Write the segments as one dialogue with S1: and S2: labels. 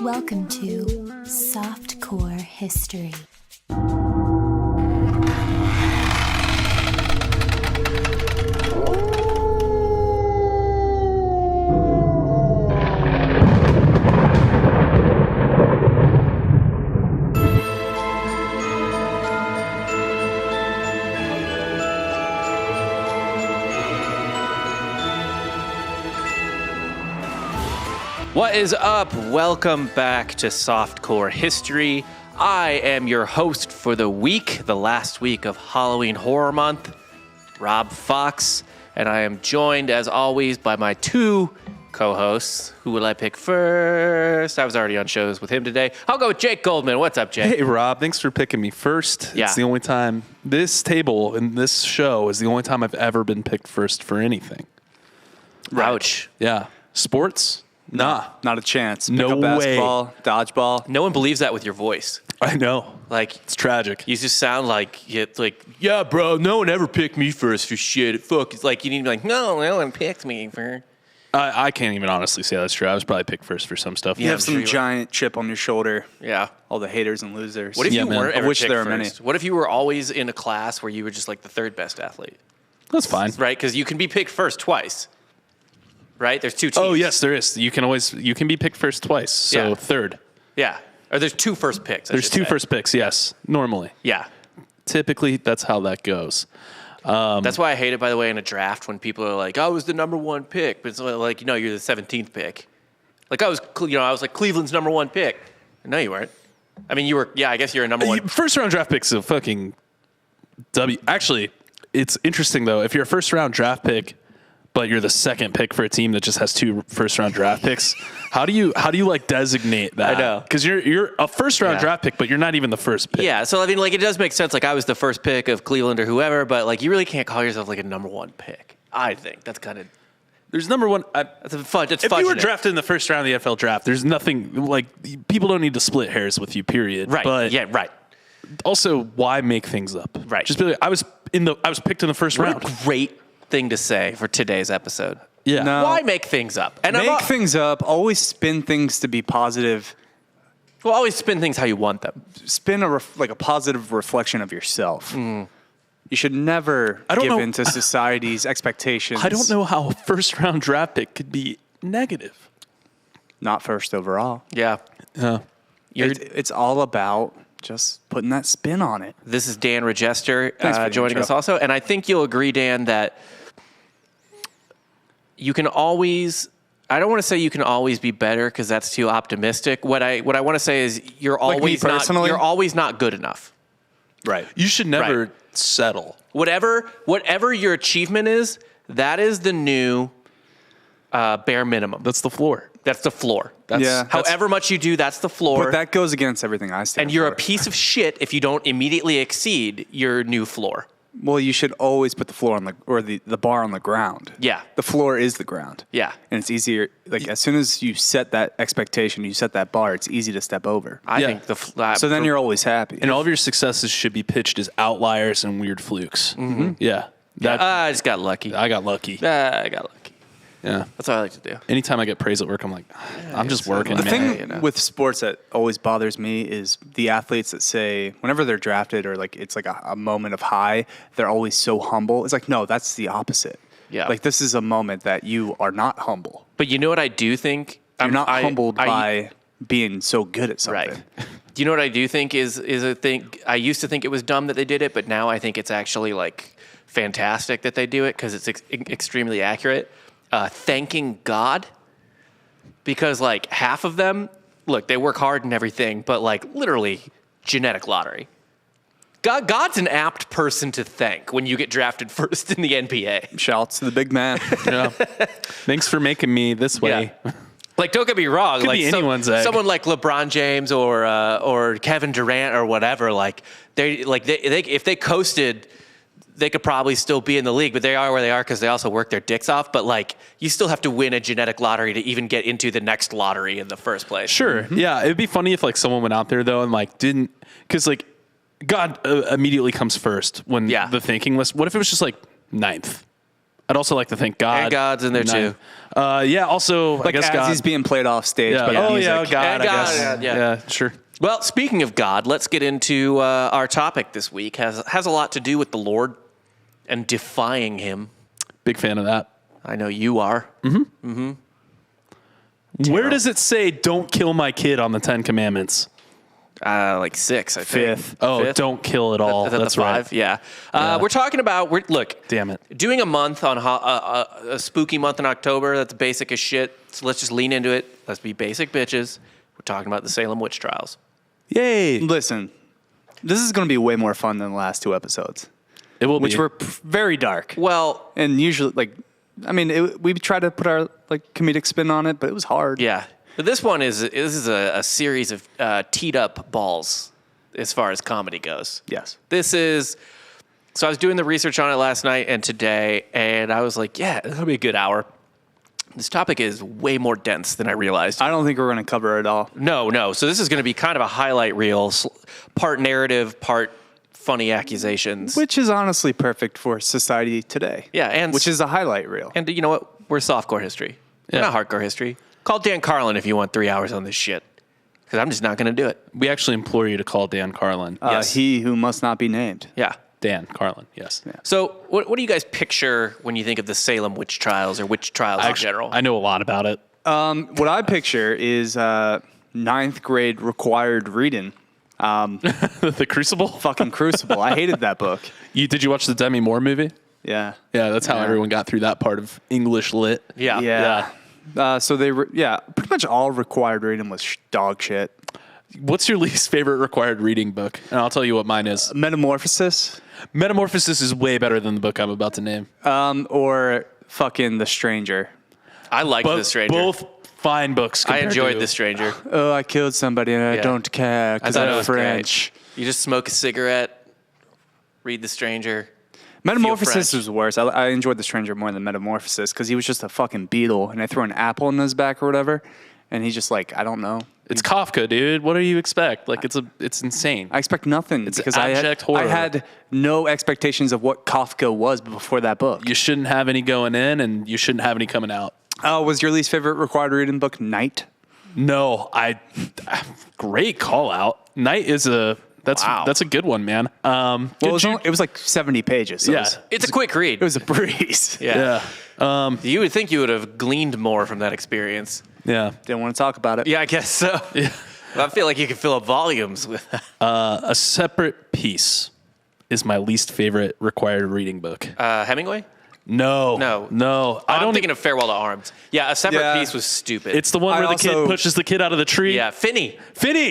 S1: Welcome to Softcore History.
S2: What is up? Welcome back to Softcore History. I am your host for the week, the last week of Halloween Horror Month, Rob Fox, and I am joined, as always, by my two co-hosts. Who will I pick first? I was already on shows with him today. I'll go with Jake Goldman. What's up, Jake?
S3: Hey, Rob. Thanks for picking me first.
S2: Yeah.
S3: It's the only time this table and this show is the only time I've ever been picked first for anything.
S2: Ouch.
S3: Yeah. Sports? Nah.
S4: Not a chance.
S3: No
S4: Pick up basketball, dodgeball.
S2: No one believes that with your voice.
S3: I know.
S2: Like,
S3: It's tragic.
S2: you just sound like, yeah, bro, no one ever picked me first for shit. Fuck. It's like, you need to be like, no one picked me for...
S3: I can't even honestly say that's true. I was probably picked first for some stuff.
S4: You have
S2: I'm
S4: some
S2: sure you
S4: giant chip on your shoulder.
S2: Yeah.
S4: All the haters and losers.
S2: What if
S3: Yeah,
S2: you
S3: man.
S2: weren't
S3: I
S2: ever
S4: wish
S2: picked
S4: there were
S2: first?
S4: many.
S2: What if you were always in a class where you were just like the third best athlete?
S3: That's fine.
S2: Right? Because you can be picked first twice. Right? There's two teams.
S3: Oh, yes, there is. You can be picked first twice. So
S2: Yeah.
S3: third.
S2: Yeah. Or there's two first picks.
S3: There's two first picks, yes, normally.
S2: Yeah.
S3: Typically, that's how that goes.
S2: That's why I hate it, by the way, in a draft when people are like, I was the number one pick. But it's like, you're the 17th pick. Like, I was like Cleveland's number one pick. No, you weren't. I mean, you were, I guess you're a number one.
S3: First round draft pick's a fucking W. Actually, it's interesting, though. If you're a first round draft pick, but you're the second pick for a team that just has two first round draft picks, how do you like designate that?
S2: I know.
S3: Because you're a first round
S2: Yeah.
S3: draft pick, but you're not even the first pick.
S2: Yeah, so I mean, like, it does make sense. Like, I was the first pick of Cleveland or whoever, but like, you really can't call yourself like a number one pick. I think that's kind of
S3: There's number one.
S2: that's fun. It's
S3: If you were
S2: fudging it.
S3: drafted in the first round of the NFL draft, there's nothing like people don't need to split hairs with you. Period.
S2: Right.
S3: But
S2: yeah. Right.
S3: also, why make things up?
S2: Right.
S3: Just be like, I was picked in the first round.
S2: What a great thing to say for today's episode.
S3: Yeah.
S4: No.
S2: Why make things up? And
S4: Make things up. Always spin things to be positive.
S2: Well, always spin things how you want them.
S4: Spin a positive reflection of yourself.
S2: Mm.
S4: You should never
S3: I don't
S4: give
S3: know.
S4: in to society's expectations.
S3: I don't know how a first round draft pick could be negative.
S4: Not first overall.
S2: Yeah.
S4: It's all about just putting that spin on it.
S2: This is Dan Regester
S4: Thanks for the
S2: joining
S4: intro.
S2: us also. And I think you'll agree, Dan, that you can always, I don't want to say you can always be better because that's too optimistic. What I want to say is you're
S4: Like me personally?
S2: you're always not good enough.
S4: Right.
S3: You should never
S2: Right.
S3: settle.
S2: Whatever your achievement is, that is the new bare minimum.
S3: That's the floor.
S2: That's the floor. That's
S4: Yeah.
S2: however much you do, that's the floor.
S4: But that goes against everything I stand
S2: and you're
S4: for.
S2: a piece of shit if you don't immediately exceed your new floor.
S4: Well, you should always put the floor on the bar on the ground.
S2: Yeah.
S4: The floor is the ground.
S2: Yeah.
S4: And it's easier, like as soon as you set that expectation, you set that bar, it's easy to step over.
S2: I
S3: Yeah.
S2: think
S4: So then you're always happy.
S3: And all of your successes should be pitched as outliers and weird flukes. Mm-hmm. Yeah.
S2: I just got lucky.
S3: I got lucky.
S2: I got lucky.
S3: Yeah.
S2: That's what I like to do.
S3: Anytime I get praise at work, I'm like, I'm just working,
S4: The
S3: man.
S4: thing with sports that always bothers me is the athletes that say whenever they're drafted or like it's like a moment of high, they're always so humble. It's like, no, that's the opposite.
S2: Yeah.
S4: Like this is a moment that you are not humble.
S2: But you know what I do think?
S4: You're not humbled by being so good at something.
S2: Right. Do you know what I do think is a thing? I used to think it was dumb that they did it, but now I think it's actually like fantastic that they do it because it's extremely accurate. Thanking God, because like half of them, look, they work hard and everything, but like literally genetic lottery. God's an apt person to thank when you get drafted first in the NBA.
S4: Shouts to the big man.
S3: Yeah. Thanks for making me this way.
S2: Yeah. Like, don't get me wrong.
S3: Could
S2: like
S3: be anyone's egg.
S2: someone like LeBron James or Kevin Durant or whatever. Like they if they coasted, they could probably still be in the league. But they are where they are because they also work their dicks off. But like, you still have to win a genetic lottery to even get into the next lottery in the first place.
S3: Sure. Yeah. It'd be funny if like someone went out there though and like didn't, because like God immediately comes first when the thanking list. What if it was just like ninth? I'd also like to thank God.
S2: And God's in there too.
S3: Yeah. Also,
S4: Like
S3: I guess
S4: as
S3: God.
S4: he's being played off stage.
S3: Yeah.
S4: By
S3: Oh
S4: music.
S3: yeah, God.
S2: And
S3: I
S2: God,
S3: guess.
S2: yeah.
S3: Sure.
S2: Well, speaking of God, let's get into our topic this week. Has a lot to do with the Lord and defying Him.
S3: Big fan of that.
S2: I know you are.
S3: Where does it say "Don't kill my kid" on the Ten Commandments?
S2: Like 6, I think.
S4: Fifth.
S3: Oh,
S2: Fifth?
S3: don't kill at all.
S2: Is that
S3: That's
S2: the
S3: right.
S2: 5? Yeah. We're talking about, look.
S3: Damn it.
S2: Doing a month on a spooky month in October, that's basic as shit. So let's just lean into it. Let's be basic bitches. We're talking about the Salem Witch Trials.
S3: Yay!
S4: Listen, this is going to be way more fun than the last 2 episodes,
S3: It will
S4: which
S3: be.
S4: were very dark.
S2: Well,
S4: And usually, we tried to put our comedic spin on it, but it was hard.
S2: yeah. But this one is a series of teed up balls as far as comedy goes.
S4: Yes.
S2: So I was doing the research on it last night and today, and I was like, yeah, it'll be a good hour. This topic is way more dense than I realized.
S4: I don't think we're going to cover it all.
S2: No. So this is going to be kind of a highlight reel, part narrative, part funny accusations.
S4: Which is honestly perfect for society today.
S2: Yeah, and
S4: which is a highlight reel.
S2: And you know what? We're softcore history. We're
S3: Yeah.
S2: not hardcore history. Call Dan Carlin if you want 3 hours on this shit. Because I'm just not going to do it.
S3: We actually implore you to call Dan Carlin.
S2: Yes.
S4: He who must not be named.
S2: Yeah.
S3: Dan Carlin. Yes.
S2: So what do you guys picture when you think of the Salem Witch Trials or witch trials in general?
S3: I know a lot about it.
S4: What I picture is 9th grade required reading.
S3: The Crucible.
S4: Fucking Crucible. I hated that book.
S3: Did you watch the Demi Moore movie?
S4: Yeah.
S3: Yeah, that's how
S4: Yeah.
S3: everyone got through that part of English lit.
S2: Yeah.
S4: Yeah. So pretty much all required reading was dog shit.
S3: What's your least favorite required reading book? And I'll tell you what mine is.
S4: Metamorphosis,
S3: Metamorphosis is way better than the book I'm about to name.
S4: or fucking The Stranger.
S2: I liked The Stranger.
S3: Both fine books.
S2: I
S3: compared
S2: enjoyed
S3: to-
S2: The Stranger.
S4: Oh, I killed somebody and I
S2: Yeah.
S4: don't care because
S2: thought it
S4: I'm
S2: was
S4: French.
S2: great. You just smoke a cigarette, read The Stranger.
S4: Metamorphosis
S2: French.
S4: was worse. I enjoyed The Stranger more than Metamorphosis because he was just a fucking beetle and I threw an apple in his back or whatever. And he's just like, I don't know.
S3: It's Kafka, dude. What do you expect? Like, it's insane.
S4: I expect nothing because
S3: abject horror.
S4: I had no expectations of what Kafka was before that book.
S3: You shouldn't have any going in, and you shouldn't have any coming out.
S4: Was your least favorite required reading book Night?
S3: No, great call out. Night is that's a good one, man.
S4: Well, it was like 70 pages. So
S3: Yeah.
S2: It's a quick read.
S4: it was a breeze.
S2: Yeah.
S3: Yeah.
S2: You would think you would have gleaned more from that experience.
S3: Yeah.
S4: Didn't want to talk about it.
S2: Yeah, I guess so.
S3: Yeah.
S2: I feel like you could fill up volumes with that.
S3: A Separate Piece is my least favorite required reading book.
S2: Hemingway?
S3: No.
S2: I'm thinking of Farewell to Arms. Yeah, A Separate Piece was stupid.
S3: It's the one where the kid pushes the kid out of the tree.
S2: Yeah, Finney.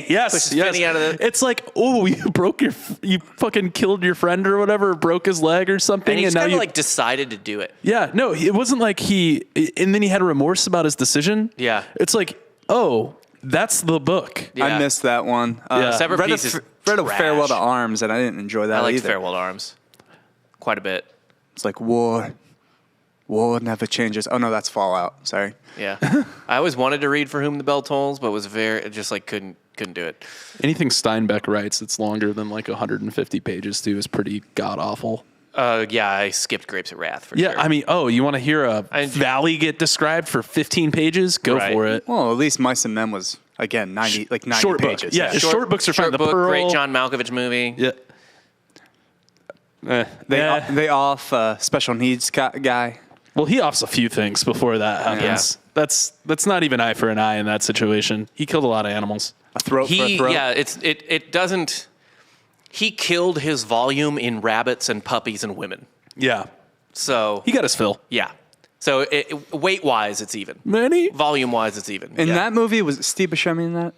S3: Yes.
S2: Pushes
S3: yes.
S2: Finney out of the-
S3: It's like, oh, you fucking killed your friend or whatever, broke his leg or something,
S2: And he just
S3: now
S2: kind
S3: you
S2: of like decided to do it.
S3: Yeah, no, it wasn't like and then he had remorse about his decision.
S2: Yeah.
S3: It's like, oh, that's the book.
S2: Yeah.
S4: I missed that one.
S3: Yeah.
S2: Separate
S4: read
S2: Piece is
S4: read a
S2: trash.
S4: Farewell to Arms, and I didn't enjoy that
S2: I liked
S4: either.
S2: Farewell to Arms quite a bit.
S4: It's like war never changes. Oh no, that's Fallout. Sorry.
S2: Yeah. I always wanted to read For Whom the Bell Tolls, but was just like couldn't do it.
S3: Anything Steinbeck writes that's longer than like 150 pages too is pretty god awful.
S2: Yeah, I skipped Grapes of Wrath for
S3: Yeah,
S2: sure.
S3: I mean, you want to hear a
S2: I enjoy-
S3: valley get described for 15 pages? Go
S2: Right.
S3: for it.
S4: Well, at least Mice and Men was again 90
S3: Short book.
S4: pages.
S3: Yeah, short books are fine. The
S2: book,
S3: Pearl,
S2: great John Malkovich movie.
S3: Yeah.
S4: They off special needs guy.
S3: Well, he offs a few things before that happens. That's not even eye for an eye in that situation. He killed a lot of animals.
S4: A throat for a throat.
S2: Yeah, it doesn't. He killed his volume in rabbits and puppies and women.
S3: Yeah.
S2: So
S3: He got his fill.
S2: yeah. So weight wise, it's even.
S3: Many?
S2: Volume wise, it's even.
S4: In
S2: Yeah.
S4: that movie, was Steve Buscemi in that?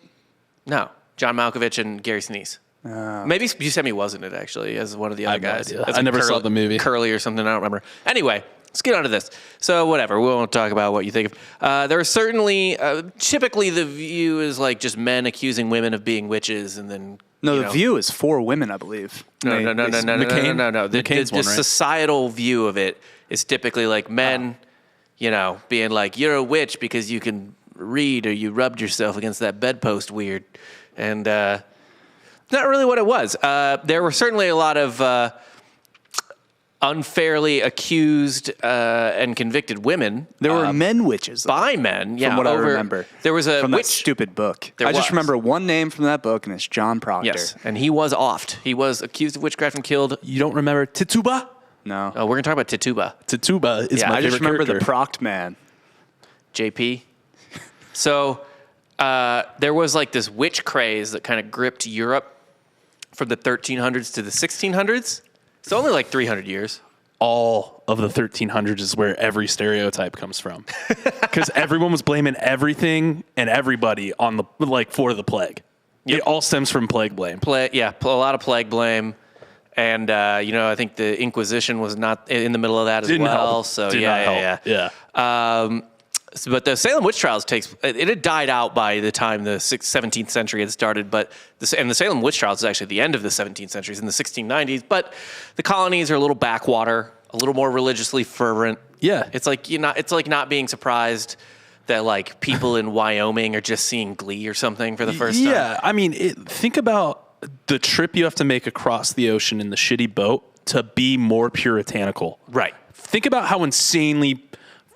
S2: No, John Malkovich and Gary Sinise. Maybe Buscemi wasn't it actually as one of the other
S3: have no
S2: guys.
S3: idea.
S2: As
S3: I
S2: a
S3: never saw the movie.
S2: Curly or something. I don't remember. Anyway, let's get on to this. So whatever. We won't talk about what you think of. There are certainly typically the view is like just men accusing women of being witches, and then
S4: No,
S2: you
S4: the
S2: know-
S4: View is 4 women, I believe.
S2: No. The
S3: McCain's one, right?
S2: societal view of it is typically like men, being like, you're a witch because you can read or you rubbed yourself against that bedpost weird. And not really what it was. There were certainly a lot of unfairly accused and convicted women.
S4: There were men witches. Though,
S2: by men, yeah.
S4: from what I remember.
S2: There was a
S4: from
S2: witch.
S4: that stupid book.
S2: There
S4: I just
S2: was.
S4: remember one name from that book, and it's John Proctor.
S2: Yes, and he was offed. He was accused of witchcraft and killed.
S3: You don't remember Tituba?
S4: No.
S2: Oh, we're going to talk about Tituba.
S3: Tituba is
S2: Yeah,
S3: my
S4: I
S3: favorite
S4: just remember
S3: character.
S4: the Proct man.
S2: JP. So there was like this witch craze that kind of gripped Europe from the 1300s to the 1600s. It's only like 300 years.
S3: All of the 1300s is where every stereotype comes from. Because everyone was blaming everything and everybody on for the plague.
S2: Yep.
S3: It all stems from plague blame.
S2: A lot of plague blame. And, I think the Inquisition was not in the middle of that as
S3: Didn't
S2: well.
S3: help.
S2: So,
S3: Did not help. Yeah.
S2: But the Salem Witch Trials it had died out by the time the 17th century had started. But the Salem Witch Trials is actually the end of the 17th century, it's in the 1690s. But the colonies are a little backwater, a little more religiously fervent.
S3: Yeah.
S2: It's like not being surprised that like people in Wyoming are just seeing Glee or something for the first time.
S3: Yeah. I mean, think about the trip you have to make across the ocean in the shitty boat to be more puritanical.
S2: Right.
S3: Think about how insanely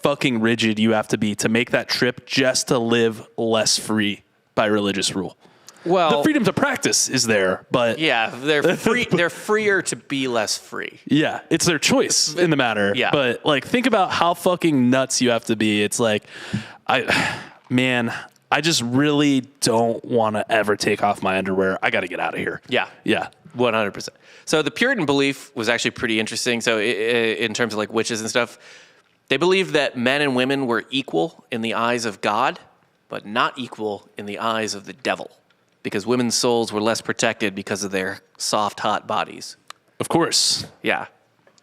S3: fucking rigid you have to be to make that trip just to live less free by religious rule.
S2: Well,
S3: The freedom to practice is there, but
S2: yeah, they're free. They're freer to be less free.
S3: yeah, it's their choice in the matter.
S2: Yeah.
S3: But like, think about how fucking nuts you have to be. It's like, I just really don't want to ever take off my underwear. I got to get out of here.
S2: Yeah.
S3: Yeah.
S2: 100%. So the Puritan belief was actually pretty interesting. So in terms of like witches and stuff, they believed that men and women were equal in the eyes of God, but not equal in the eyes of the devil, because women's souls were less protected because of their soft, hot bodies.
S3: Of course.
S2: Yeah.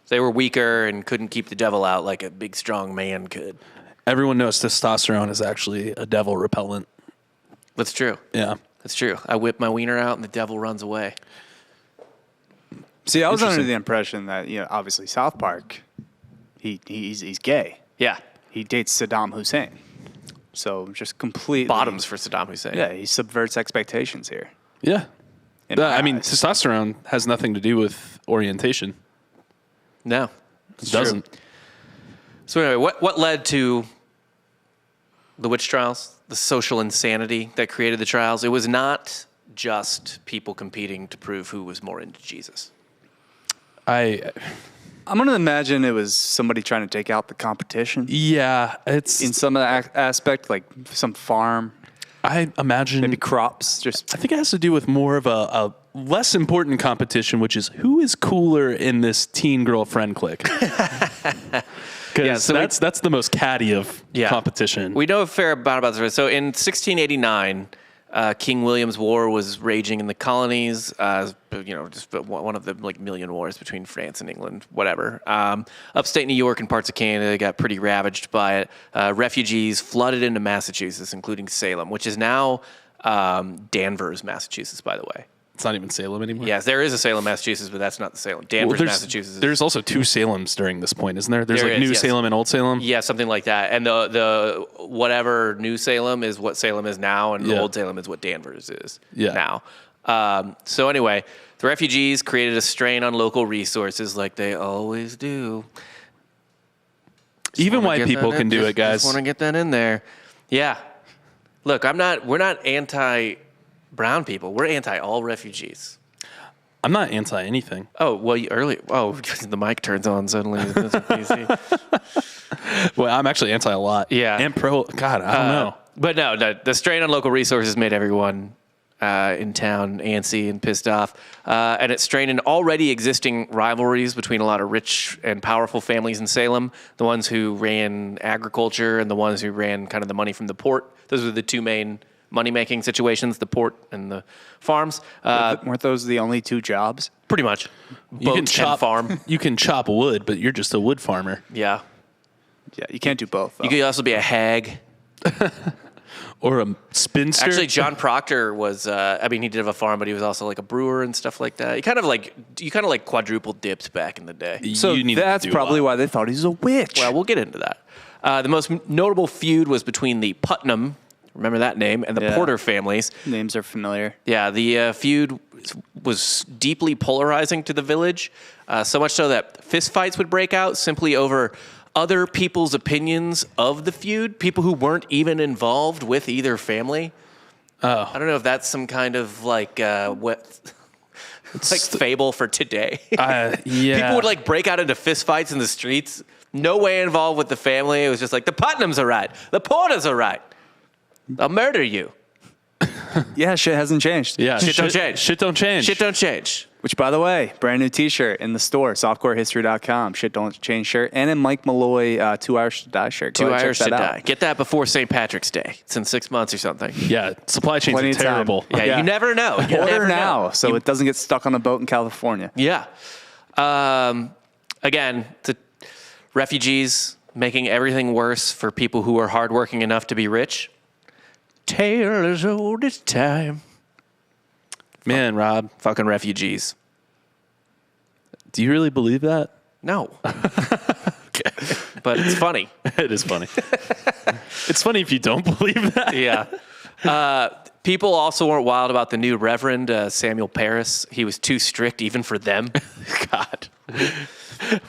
S2: They were weaker and couldn't keep the devil out like a big, strong man could.
S3: Everyone knows testosterone is actually a devil repellent.
S2: That's true.
S3: Yeah.
S2: That's true. I whip my wiener out and the devil runs away.
S4: See, I was under
S3: Interesting.
S4: the impression that, obviously South Park, he's gay.
S2: Yeah.
S4: He dates Saddam Hussein. So just completely.
S2: Bottoms for Saddam Hussein.
S4: Yeah, he subverts expectations here.
S3: Yeah.
S4: In my
S3: I mean,
S4: eyes.
S3: testosterone has nothing to do with orientation.
S2: No.
S3: It doesn't.
S2: So anyway, what led to the witch trials, the social insanity that created the trials? It was not just people competing to prove who was more into Jesus.
S4: I'm going to imagine it was somebody trying to take out the competition
S3: It's
S4: in some of the aspect, like some farm,
S3: I imagine
S4: maybe crops. Just
S3: I think it has to do with more of a less important competition, which is who is cooler in this teen girlfriend clique. Because
S2: so
S3: that's the most catty of competition.
S2: We know a fair amount about this. So in 1689, King William's War was raging in the colonies. Just one of the million wars between France and England, whatever. Upstate New York and parts of Canada got pretty ravaged by it. Refugees flooded into Massachusetts, including Salem, which is now Danvers, Massachusetts, by the way.
S3: It's not even Salem anymore.
S2: Yes, there is a Salem, Massachusetts, but that's not the Salem. Danvers, Massachusetts.
S3: There's also two Salems during this point, isn't there? There's
S2: There
S3: like
S2: is,
S3: New
S2: yes.
S3: Salem and Old Salem.
S2: Yeah, something like that. And the whatever New Salem is what Salem is now, and
S3: Yeah.
S2: Old Salem is what Danvers is
S3: Yeah.
S2: now. So anyway, the refugees created a strain on local resources like they always do.
S3: Even
S2: Wanna
S3: white
S2: get
S3: people
S2: that
S3: can
S2: in-
S3: do
S2: just-
S3: it, guys.
S2: Just want to get that in there. Yeah. Look, we're not anti-brown people. We're anti all refugees.
S3: I'm not anti anything.
S2: Oh, well, the mic turns on suddenly. That's crazy.
S3: Well, I'm actually anti a lot.
S2: Yeah.
S3: And pro. God, I don't know.
S2: But no, the strain on local resources made everyone in town antsy and pissed off. And it strained an already existing rivalries between a lot of rich and powerful families in Salem, the ones who ran agriculture and the ones who ran kind of the money from the port. Those were the two main money-making situations, the port and the farms.
S4: weren't those the only two jobs?
S2: Pretty much.
S3: You can
S2: Boat and farm.
S3: You can chop wood, but you're just a wood farmer.
S2: Yeah.
S4: Yeah, you can't do both. Though.
S2: You could also be a hag.
S3: Or a spinster.
S2: Actually, John Proctor was, he did have a farm, but he was also like a brewer and stuff like that. You kind of like quadruple dipped back in the day.
S4: So
S3: You need to
S4: that's
S3: do a
S4: probably
S3: lot.
S4: why they thought he was a witch.
S2: Well, we'll get into that. The most notable feud was between the Putnam, remember that name, and the
S4: Yeah.
S2: Porter families.
S4: Names are familiar.
S2: Yeah, the feud was deeply polarizing to the village, so much so that fistfights would break out simply over other people's opinions of the feud, people who weren't even involved with either family. Oh. I don't know if that's some kind of like fable for today.
S3: Yeah.
S2: People would like break out into fistfights in the streets. No way involved with the family. It was just like, the Putnams are right. The Porters are right. I'll murder you.
S4: Yeah, shit hasn't changed.
S3: Yeah,
S2: Shit don't change.
S3: Shit don't change.
S2: Shit don't change.
S4: Which, by the way, brand new T-shirt in the store, softcorehistory.com. Shit don't change shirt, and in Mike Malloy 2 Irish to Die shirt. Go
S2: 2
S4: ahead,
S2: Irish
S4: check
S2: to
S4: that
S2: die.
S4: out.
S2: Get that before St. Patrick's Day. It's in 6 months or something.
S3: Yeah, supply chains
S4: Plenty
S3: are
S4: of time.
S3: terrible.
S2: Yeah, you never know. You
S4: Order
S2: never
S4: now,
S2: know.
S4: so it doesn't get stuck on a boat in California.
S2: Yeah. Again, the refugees making everything worse for people who are hardworking enough to be rich. Tale as old as time.
S3: Man, Rob,
S2: Fucking refugees.
S3: do you really believe that?
S2: No. But it's funny.
S3: It is funny. It's funny if you don't believe that.
S2: Yeah. People also weren't wild about the new Reverend Samuel Paris. He was too strict even for them.
S3: God.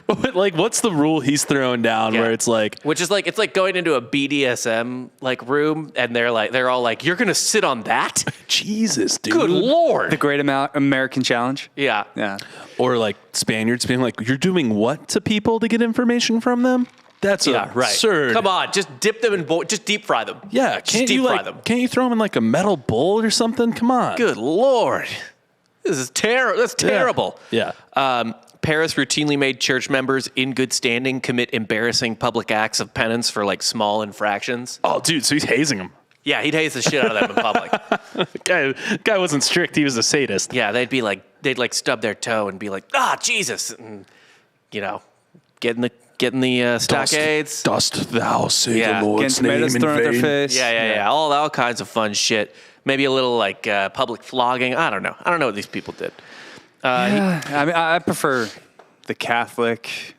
S3: Like, what's the rule he's throwing down
S2: Yeah.
S3: where it's like,
S2: Which is like, it's like going into a BDSM like room and they're all like, you're going to sit on that?
S3: Jesus, dude.
S2: Good Lord.
S4: The Great American Challenge.
S2: Yeah.
S4: Yeah.
S3: Or like Spaniards being like, you're doing what to people to get information from them? That's
S2: Yeah, right.
S3: absurd.
S2: Come on, just dip them in just deep fry them.
S3: Yeah,
S2: just
S3: can't
S2: deep
S3: you
S2: fry
S3: like,
S2: them.
S3: can't you throw them in like a metal bowl or something? Come on.
S2: Good Lord. This is terrible. That's terrible.
S3: Yeah.
S2: Paris routinely made church members in good standing commit embarrassing public acts of penance for like small infractions.
S3: Oh, dude, so he's hazing them.
S2: Yeah, he'd haze the shit out of them in public.
S3: Guy wasn't strict. He was a sadist.
S2: Yeah, they'd stub their toe and be like, Jesus, and get in the stockades.
S3: Dost thou say
S2: Yeah.
S3: the Lord's
S4: Getting
S3: name in
S4: tomatoes thrown at their
S3: vain?
S4: face.
S2: Yeah. All kinds of fun shit. Maybe a little like public flogging. I don't know what these people did.
S4: I mean, I prefer the Catholic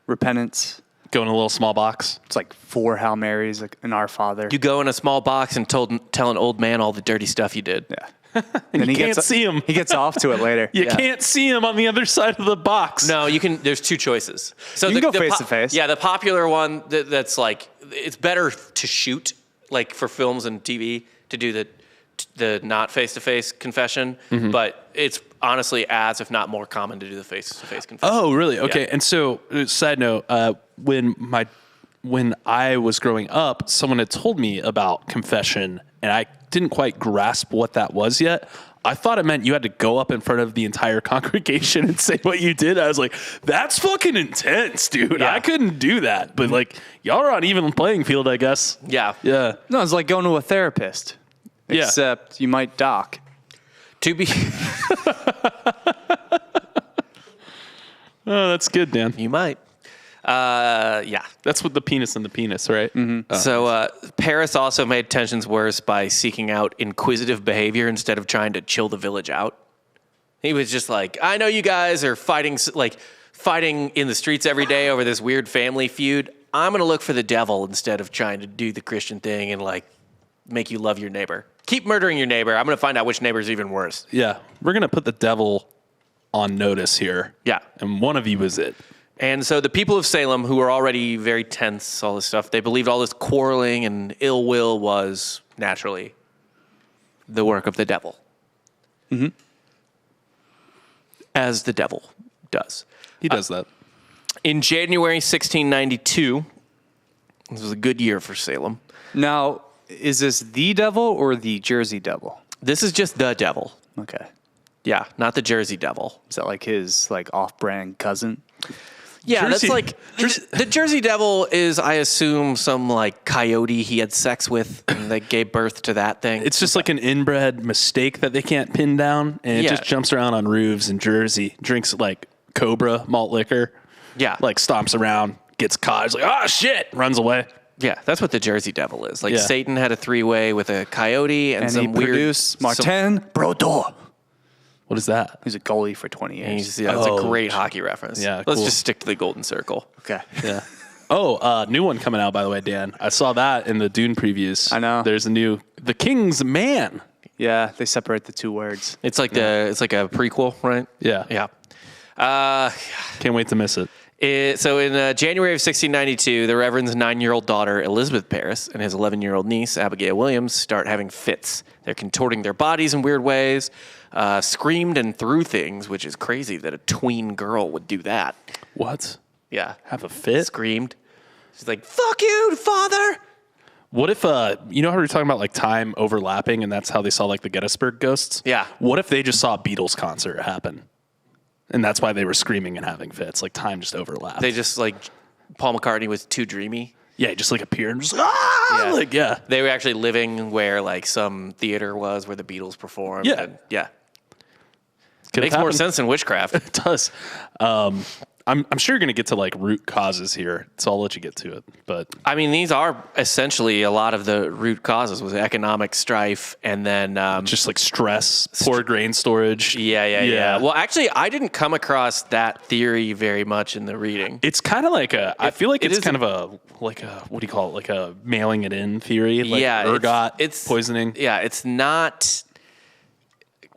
S4: repentance.
S3: Go in a little small box.
S4: It's like 4 Hail Marys, like an Our Father.
S2: You go in a small box and tell an old man all the dirty stuff you did.
S4: Yeah. And
S3: you can't see him.
S4: He gets off to it later.
S3: You can't see him on the other side of the box.
S2: No, you can. There's 2 choices. So
S4: You can go face to face.
S2: Yeah, the popular one that's like it's better to shoot like for films and TV to do the not face to face confession, but it's honestly as if not more common to do the face to face confession.
S3: Oh, really? Okay.
S2: Yeah.
S3: And so, side note, when I was growing up, someone had told me about confession, and I didn't quite grasp what that was yet. I thought it meant you had to go up in front of the entire congregation and say what you did. I was like, that's fucking intense, dude.
S2: Yeah.
S3: I couldn't do that. But like, y'all are on even playing field, I guess.
S2: Yeah.
S3: Yeah.
S4: No, it's like going to a therapist.
S3: Yeah.
S4: Except you might dock.
S2: To be,
S3: Oh, that's good, Dan.
S2: you might. Yeah.
S3: That's with the penis and the penis, right? Mm-hmm.
S2: So Paris also made tensions worse by seeking out inquisitive behavior instead of trying to chill the village out. He was just like, I know you guys are fighting in the streets every day over this weird family feud. I'm going to look for the devil instead of trying to do the Christian thing and like make you love your neighbor. Keep murdering your neighbor. I'm going to find out which neighbor is even worse.
S3: Yeah. We're going to put the devil on notice here.
S2: Yeah.
S3: And one of you is it.
S2: And so the people of Salem, who were already very tense, all this stuff, they believed all this quarreling and ill will was naturally the work of the devil. Mm-hmm. As the devil does.
S3: He does that.
S2: In January 1692, this was a good year for Salem.
S4: Now, is this the devil or the Jersey Devil?
S2: This is just the devil.
S4: Okay.
S2: Yeah, not the Jersey Devil.
S4: Is that like his off-brand cousin?
S2: Yeah,
S3: Jersey-
S2: that's like the Jersey Devil is, I assume, some like coyote he had sex with and that gave birth to that thing.
S3: It's just like an inbred mistake that they can't pin down, and it
S2: Yeah.
S3: just jumps around on roofs in Jersey, drinks like Cobra malt liquor,
S2: Yeah.
S3: like stomps around, gets caught, is like, oh shit, runs away.
S2: Yeah, that's what the Jersey Devil is. Like
S3: Yeah.
S2: Satan had a 3-way with a coyote and
S4: And
S2: some
S4: he
S2: weird
S4: produced Martin Brodeur.
S3: What is that?
S4: He was a goalie for 20 years.
S2: That's
S3: Oh,
S2: a great hockey reference.
S3: yeah,
S2: Let's
S3: cool.
S2: just stick to the Golden Circle.
S4: Okay.
S3: Yeah. Oh, new one coming out, by the way, Dan. I saw that in the Dune previews.
S4: I know.
S3: There's a new The King's Man.
S4: Yeah, they separate the two words.
S2: It's like it's like a prequel, right?
S3: Yeah.
S2: Yeah.
S3: Can't wait to miss it.
S2: So in January of 1692, the Reverend's 9-year-old daughter, Elizabeth Parris, and his 11-year-old niece, Abigail Williams, start having fits. They're contorting their bodies in weird ways, screamed and threw things, which is crazy that a tween girl would do that.
S3: What?
S2: Yeah.
S3: Have a fit?
S2: Screamed. She's like, fuck you, father!
S3: What if, you know how we were talking about like time overlapping and that's how they saw like the Gettysburg ghosts?
S2: Yeah.
S3: What if they just saw a Beatles concert happen? And that's why they were screaming and having fits. Like time just overlapped.
S2: They just like, Paul McCartney was too dreamy.
S3: Yeah, he just like appeared and just like, yeah.
S2: They were actually living where like some theater was where the Beatles performed.
S3: Yeah.
S2: And, yeah.
S3: Could
S2: Makes
S3: have
S2: more
S3: happened.
S2: sense than witchcraft.
S3: It does. I'm sure you're going to get to like root causes here, so I'll let you get to it. But
S2: I mean, these are essentially a lot of the root causes was economic strife and then
S3: just like stress, poor grain storage.
S2: Yeah. Well, actually, I didn't come across that theory very much in the reading.
S3: It's kind of like I feel like it's
S2: is
S3: kind of a what do you call it? Like a mailing it in theory. Like
S2: Yeah,
S3: ergot
S2: it's
S3: poisoning.
S2: Yeah, it's not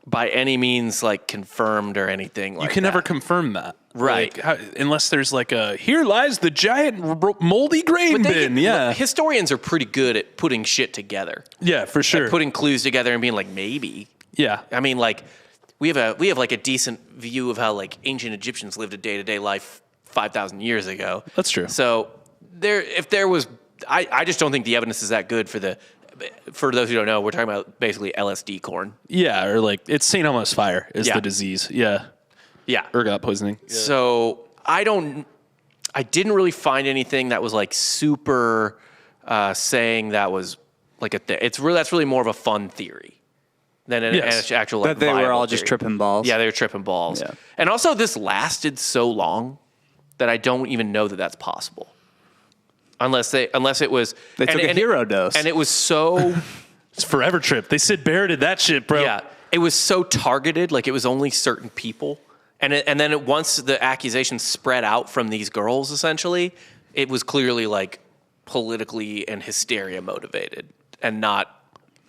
S2: by any means like confirmed or anything like
S3: You can
S2: that.
S3: never confirm that.
S2: Right.
S3: Like, unless there's like here lies the giant moldy grain bin. Yeah.
S2: Historians are pretty good at putting shit together.
S3: Yeah, for sure.
S2: Putting clues together and being like, maybe.
S3: Yeah.
S2: I mean, like, we have like a decent view of how like ancient Egyptians lived a day-to-day life 5,000 years ago.
S3: That's true.
S2: So if there was, I just don't think the evidence is that good for those who don't know, we're talking about basically LSD corn.
S3: Yeah, or like it's St. Elmo's fire is
S2: Yeah.
S3: the disease. Yeah.
S2: Yeah.
S3: Ergot poisoning. Yeah.
S2: So I didn't really find anything that was like super saying that was like that's really more of a fun theory than an actual like
S4: That they were
S2: viable
S4: all just
S2: theory.
S4: tripping balls.
S2: Yeah, they were tripping balls.
S4: Yeah.
S2: And also this lasted so long that I don't even know that that's possible. Unless it was
S4: They took a hero dose.
S2: And it was so
S3: It's forever trip. They Sid Barretted that shit, bro.
S2: yeah, it was so targeted, like it was only certain people. And then once the accusation spread out from these girls, essentially, it was clearly like politically and hysteria motivated and not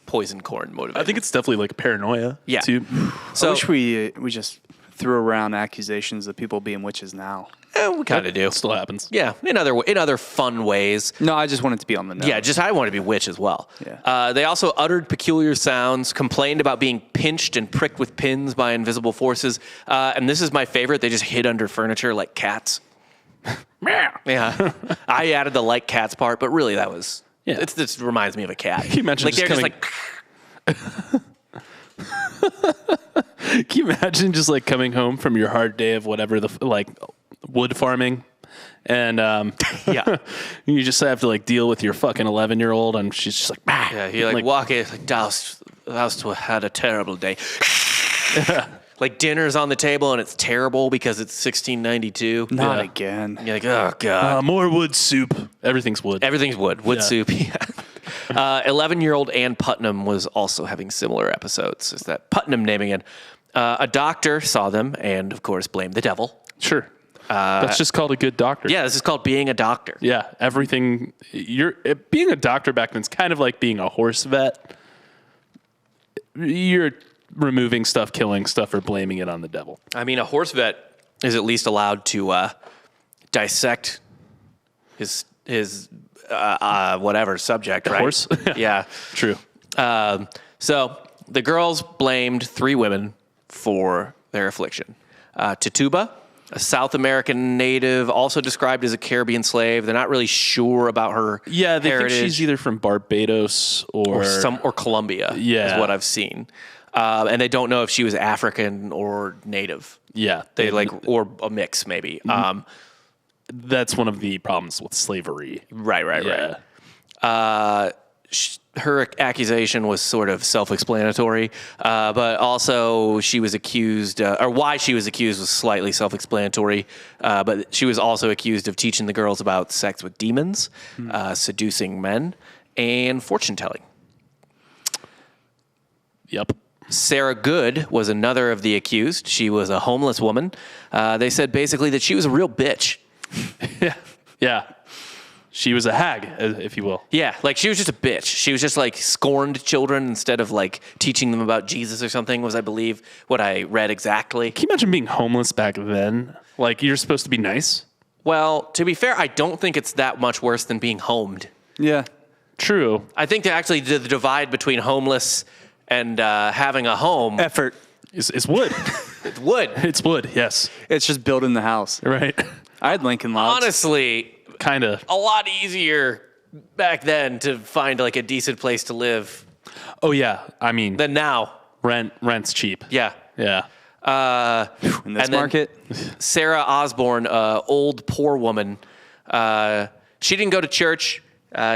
S2: poison corn motivated.
S3: I think it's definitely like paranoia.
S2: Yeah.
S3: Too.
S2: so.
S4: I wish we just threw around accusations of people being witches now.
S2: We kind of do.
S3: It still happens.
S2: Yeah, in other fun ways.
S4: No, I just wanted to be on the nose.
S2: Yeah, I want to be witch as well.
S4: Yeah.
S2: They also uttered peculiar sounds, complained about being pinched and pricked with pins by invisible forces. And this is my favorite. They just hid under furniture like cats. Yeah. I added the like cats part, but really that was...
S3: Yeah.
S2: This reminds me of a cat.
S3: Can you imagine
S2: like
S3: just
S2: they're
S3: coming-
S2: just like...
S3: Can you imagine just like coming home from your hard day of whatever like wood farming, and
S2: Yeah.
S3: you just have to like deal with your fucking 11-year-old, and she's just like, bah.
S2: Yeah, you like walk in, like, Douse had a terrible day. Like dinner's on the table and it's terrible because it's 1692.
S4: Not again.
S2: You're like, oh God.
S3: More wood soup. Everything's wood.
S2: Everything's wood. Wood
S3: Yeah.
S2: soup. Yeah. 11-year-old Ann Putnam was also having similar episodes. Is that Putnam naming it? A doctor saw them and, of course, blamed the devil.
S3: Sure. That's just called a good doctor.
S2: Yeah, this is called being a doctor.
S3: Yeah. Everything. Being a doctor back then is kind of like being a horse vet. You're removing stuff, killing stuff, or blaming it on the devil.
S2: I mean, a horse vet is at least allowed to dissect his whatever subject, right?
S3: Horse?
S2: Yeah.
S3: True.
S2: So the girls blamed 3 women for their affliction. Tituba, a South American native, also described as a Caribbean slave. They're not really sure about her
S3: Yeah, they
S2: heritage.
S3: think she's either from Barbados or
S2: Colombia.
S3: Yeah.
S2: Is what I've seen. And they don't know if she was African or native.
S3: yeah.
S2: They or a mix maybe.
S3: That's one of the problems with slavery.
S2: Right.
S3: Yeah.
S2: Her accusation was sort of self-explanatory, but also she was accused, or why she was accused was slightly self-explanatory, but she was also accused of teaching the girls about sex with demons, seducing men, and fortune-telling.
S3: Yep.
S2: Sarah Good was another of the accused. She was a homeless woman. They said basically that she was a real bitch.
S3: Yeah. She was a hag, if you will.
S2: Yeah, like she was just a bitch. She was just like scorned children instead of like teaching them about Jesus or something, was I believe what I read exactly.
S3: Can you imagine being homeless back then? Like, you're supposed to be nice?
S2: Well, to be fair, I don't think it's that much worse than being homed.
S4: Yeah.
S3: True.
S2: I think that actually the divide between homeless and having a home
S4: Effort.
S3: It's wood.
S2: it's wood.
S3: It's wood, yes.
S4: It's just building the house.
S3: Right.
S4: I had Lincoln Logs.
S2: Honestly,
S3: Kind of.
S2: a lot easier back then to find like a decent place to live
S3: Oh, yeah. I mean,
S2: than now.
S3: rent's cheap.
S2: Yeah.
S3: Yeah.
S4: in this
S2: and then-
S4: market.
S2: Sarah Osborne, old poor woman. She didn't go to church.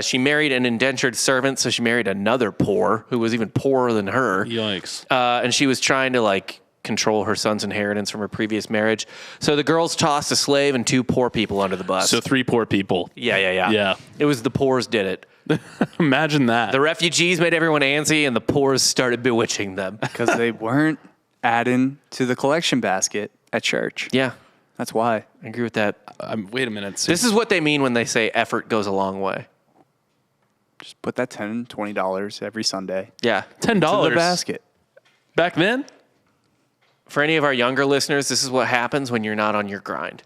S2: She married an indentured servant, so she married another poor who was even poorer than her.
S3: Yikes.
S2: And she was trying to like control her son's inheritance from her previous marriage. So the girls tossed a slave and 2 poor people under the bus.
S3: So 3 poor people.
S2: Yeah.
S3: Yeah.
S2: It was the poors did it.
S3: Imagine that.
S2: The refugees made everyone antsy, and the poors started bewitching them.
S4: Because they weren't adding to the collection basket at church.
S2: Yeah,
S4: That's why.
S2: I agree with that.
S3: Wait a minute.
S2: This is what they mean when they say effort goes a long way.
S4: Just put that $10, $20 every Sunday
S2: Yeah.
S3: $10
S4: to the basket.
S3: back then?
S2: For any of our younger listeners, this is what happens when you're not on your grind.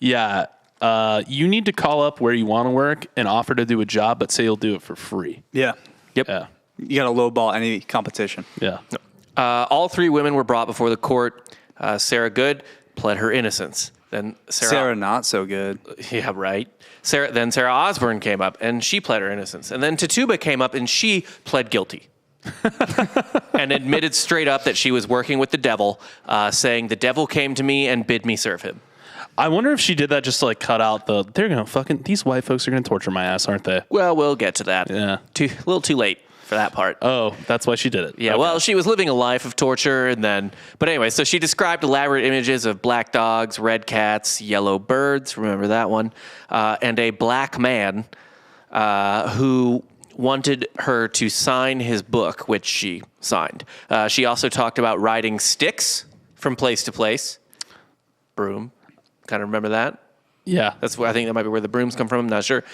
S3: Yeah. You need to call up where you want to work and offer to do a job, but say you'll do it for free.
S4: Yeah.
S2: Yep.
S3: Yeah.
S4: You got to lowball any competition.
S3: Yeah.
S2: All 3 women were brought before the court. Sarah Good pled her innocence. Then
S4: Sarah, not so good.
S2: Yeah, right. Then Sarah Osborne came up and she pled her innocence. And then Tituba came up and she pled guilty. And admitted straight up that she was working with the devil, saying the devil came to me and bid me serve him.
S3: I wonder if she did that just to like cut out these white folks are going to torture my ass, aren't they?
S2: Well, we'll get to that.
S3: Yeah.
S2: A little too late for that part.
S3: Oh, that's why she did it.
S2: Yeah,
S3: Okay.
S2: well, she was living a life of torture, but anyway, so she described elaborate images of black dogs, red cats, yellow birds, remember that one, and a black man who wanted her to sign his book, which she signed. She also talked about riding sticks from place to place. Broom, kind of remember that?
S3: Yeah.
S2: That's where I think that might be where the brooms come from. I'm not sure.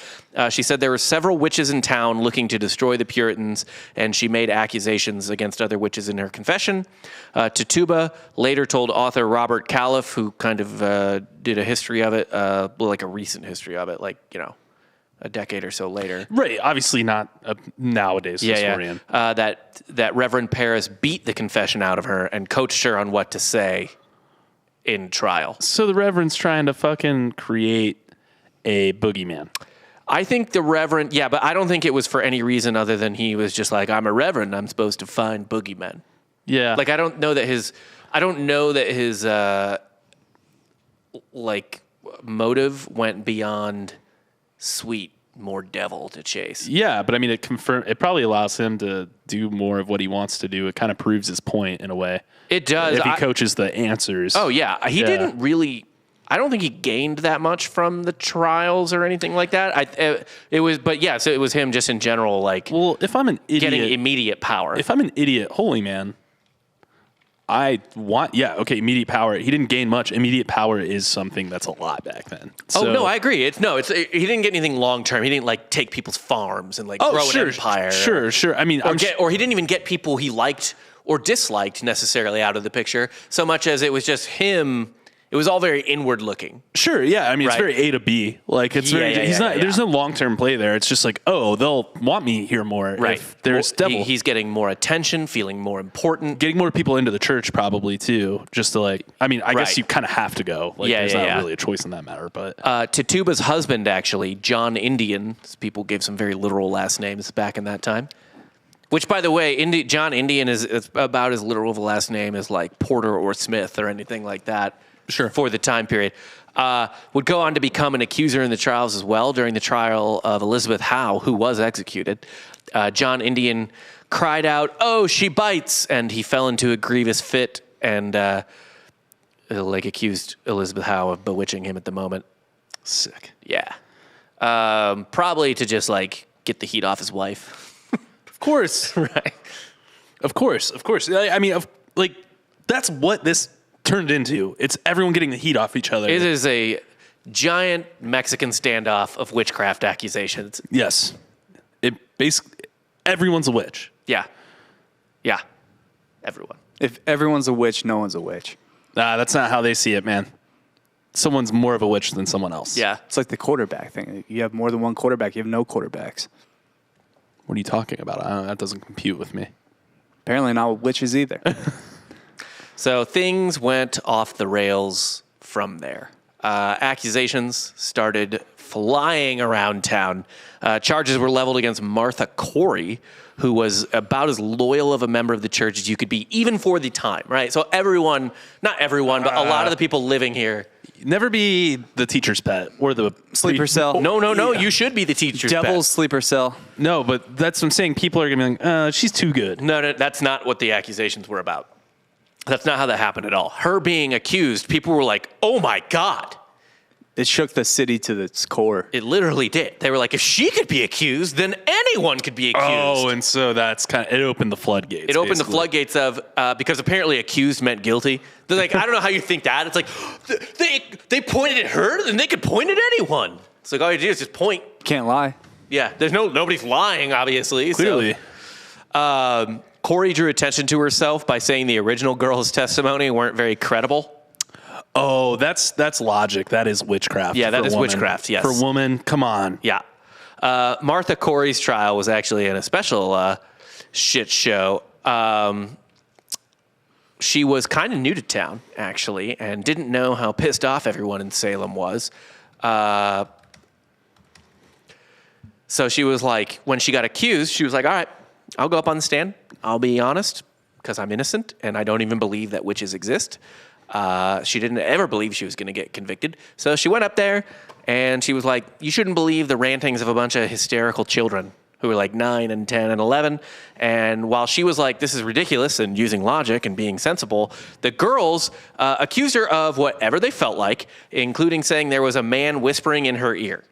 S2: She said there were several witches in town looking to destroy the Puritans, and she made accusations against other witches in her confession. Tituba later told author Robert Califf, who kind of did a history of it, like a recent history of it, like, a decade or so later.
S3: Right. Obviously not a nowadays historian.
S2: That Reverend Paris beat the confession out of her and coached her on what to say in trial.
S3: So the Reverend's trying to fucking create a boogeyman.
S2: I think the Reverend, but I don't think it was for any reason other than he was just like, I'm a Reverend, I'm supposed to find boogeymen.
S3: Yeah.
S2: Like, I don't know that his like motive went beyond sweet, more devil to chase.
S3: Yeah, but I mean, it probably allows him to do more of what he wants to do. It kind of proves his point in a way.
S2: It does.
S3: If he coaches the answers.
S2: Oh yeah, he didn't really. I don't think he gained that much from the trials or anything like that. It was him just in general, like.
S3: Well, if I'm an idiot,
S2: getting immediate power.
S3: If I'm an idiot, holy man, I want immediate power. He didn't gain much. Immediate power is something that's a lot back then.
S2: Oh no, I agree. He didn't get anything long term. He didn't like take people's farms and like grow an empire.
S3: Sure. I mean,
S2: or he didn't even get people he liked or disliked necessarily out of the picture, so much as it was just him. It was all very inward looking.
S3: Sure, yeah. I mean, It's very A to B. Like it's there's no long-term play there. It's just like, oh, they'll want me here more.
S2: Right.
S3: If there's devil.
S2: He's getting more attention, feeling more important.
S3: Getting more people into the church probably too. Just to like, I mean, I guess you kind of have to go. Like, there's not really a choice in that matter. But
S2: Tituba's husband, actually, John Indian, people gave some very literal last names back in that time. Which, by the way, John Indian is about as literal of a last name as like Porter or Smith or anything like that.
S3: Sure.
S2: For the time period. Would go on to become an accuser in the trials as well. During the trial of Elizabeth Howe, who was executed, John Indian cried out, "Oh, she bites!" And he fell into a grievous fit and accused Elizabeth Howe of bewitching him at the moment.
S3: sick.
S2: Yeah. Probably to just like get the heat off his wife.
S3: Of course.
S2: Right.
S3: Of course. I mean, that's what this turned into. It's everyone getting the heat off each other.
S2: It is a giant Mexican standoff of witchcraft accusations.
S3: Yes. It basically, everyone's a witch.
S2: Yeah. Yeah. Everyone.
S4: If everyone's a witch, no one's a witch.
S3: That's not how they see it, man. Someone's more of a witch than someone else.
S2: Yeah.
S4: It's like the quarterback thing. You have more than one quarterback. You have no quarterbacks.
S3: What are you talking about? That doesn't compute with me.
S4: Apparently not with witches either.
S2: So things went off the rails from there. Accusations started flying around town. Charges were leveled against Martha Corey, who was about as loyal of a member of the church as you could be, even for the time, right? So everyone, not everyone, but a lot of the people living here.
S3: Never be the teacher's pet or the
S4: Sleeper cell.
S2: No, you should be the teacher's
S4: Devil's
S2: pet.
S4: sleeper cell.
S3: No, but that's what I'm saying. People are going to be like, she's too good.
S2: No, that's not what the accusations were about. That's not how that happened at all. Her being accused, people were like, oh my God.
S4: It shook the city to its core.
S2: It literally did. They were like, if she could be accused, then anyone could be accused.
S3: Oh, and so that's it opened the floodgates.
S2: It opened the
S3: basically.
S2: floodgates of, because apparently accused meant guilty. They're like, I don't know how you think that. It's like, they pointed at her, then they could point at anyone. It's like, all you do is just point.
S4: Can't lie.
S2: Yeah, nobody's lying, obviously.
S3: Clearly.
S2: So, Corey drew attention to herself by saying the original girl's testimony weren't very credible.
S3: Oh, that's logic. That is witchcraft.
S2: Yeah, that
S3: for
S2: is
S3: a woman.
S2: witchcraft, yes.
S3: For a woman, come on.
S2: Yeah. Martha Corey's trial was actually in a special shit show. She was kind of new to town, actually, and didn't know how pissed off everyone in Salem was. So she was like, when she got accused, she was like, all right, I'll go up on the stand. I'll be honest, because I'm innocent, and I don't even believe that witches exist. She didn't ever believe she was going to get convicted. So she went up there and she was like, you shouldn't believe the rantings of a bunch of hysterical children who were like 9 and 10 and 11. And while she was like, this is ridiculous and using logic and being sensible, the girls accused her of whatever they felt like, including saying there was a man whispering in her ear.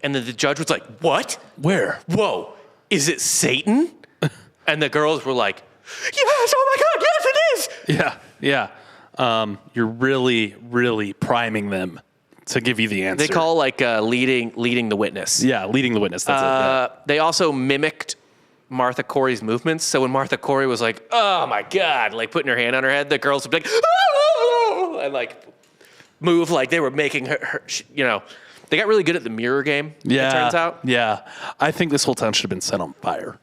S2: And then the judge was like, what?
S3: Where?
S2: Whoa, is it Satan? And the girls were like, yes, oh my God, yes, it is.
S3: Yeah. You're really, really priming them to give you the answer.
S2: They call leading the witness.
S3: Yeah, leading the witness. That's it. Yeah.
S2: They also mimicked Martha Corey's movements. So when Martha Corey was like, oh my God, like putting her hand on her head, the girls would be like, oh, and like move like they were making her, they got really good at the mirror game, it turns out.
S3: Yeah. I think this whole town should have been set on fire.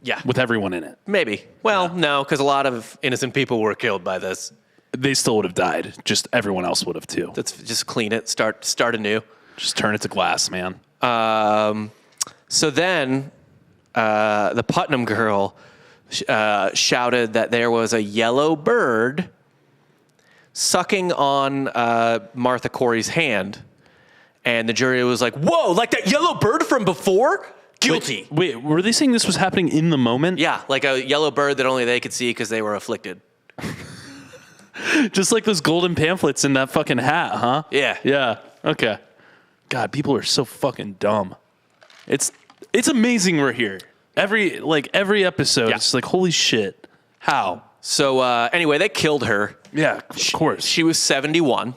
S2: Yeah.
S3: With everyone in it.
S2: Maybe. Well, no, because a lot of innocent people were killed by this.
S3: They still would have died. Just everyone else would have too.
S2: Let's just clean it, start anew.
S3: Just turn it to glass, man.
S2: So then the Putnam girl shouted that there was a yellow bird sucking on Martha Corey's hand. And the jury was like, whoa, like that yellow bird from before? Guilty.
S3: Wait, were they saying this was happening in the moment?
S2: Yeah, like a yellow bird that only they could see because they were afflicted.
S3: Just like those golden pamphlets in that fucking hat, huh?
S2: Yeah.
S3: Yeah. Okay. God, people are so fucking dumb. It's amazing we're here. Every episode,
S2: Yeah.
S3: it's like, holy shit. How?
S2: So anyway, they killed her.
S3: Yeah, of course.
S2: She was 71.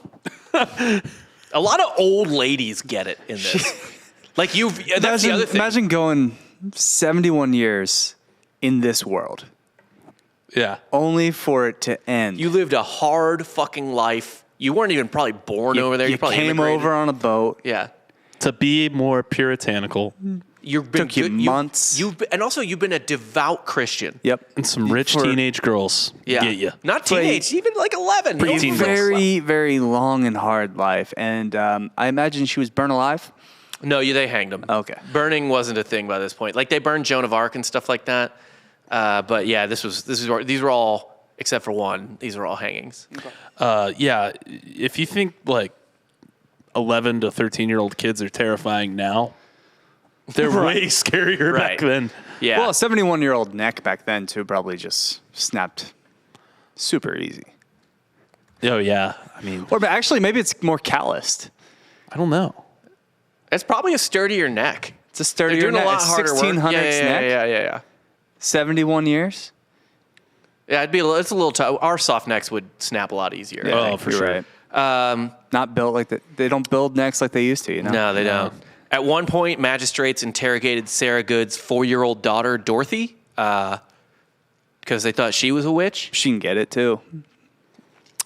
S2: A lot of old ladies get it in this. Like that's the other thing.
S4: Imagine going 71 years in this world.
S3: Yeah.
S4: Only for it to end.
S2: You lived a hard fucking life. You weren't even probably born over there.
S4: You
S2: probably
S4: came
S2: immigrated.
S4: over on a boat.
S2: Yeah.
S3: To be more puritanical.
S2: You've been
S4: Took you months.
S2: You've been a devout Christian.
S4: Yep.
S3: And some rich teenage girls
S2: Yeah.
S3: get you.
S2: Not teenage, even like 11.
S3: Preteen girls.
S4: Very, very long and hard life. And I imagine she was burned alive.
S2: No, they hanged them.
S4: Okay.
S2: Burning wasn't a thing by this point. Like they burned Joan of Arc and stuff like that. But yeah, these were all, except for one, these were all hangings.
S3: Yeah. If you think like 11 to 13-year-old kids are terrifying now, they're way scarier back then.
S2: Yeah.
S4: Well, a 71-year-old neck back then, too, probably just snapped super easy.
S3: Oh, yeah. I mean,
S4: Or actually, maybe it's more calloused.
S3: I don't know.
S2: It's probably a sturdier neck.
S4: It's a sturdier
S2: They're doing
S4: neck.
S2: a lot
S4: It's
S2: harder work.
S4: 1600s neck.
S2: Yeah.
S4: 71 years.
S2: Yeah, it's a little tough. Our soft necks would snap a lot easier. I
S3: Oh,
S2: think.
S3: for
S4: You're
S3: sure.
S4: right. Not built like they don't build necks like they used to, you know?
S2: No, they don't. At one point, magistrates interrogated Sarah Good's 4-year-old daughter, Dorothy, because they thought she was a witch.
S4: She can get it, too.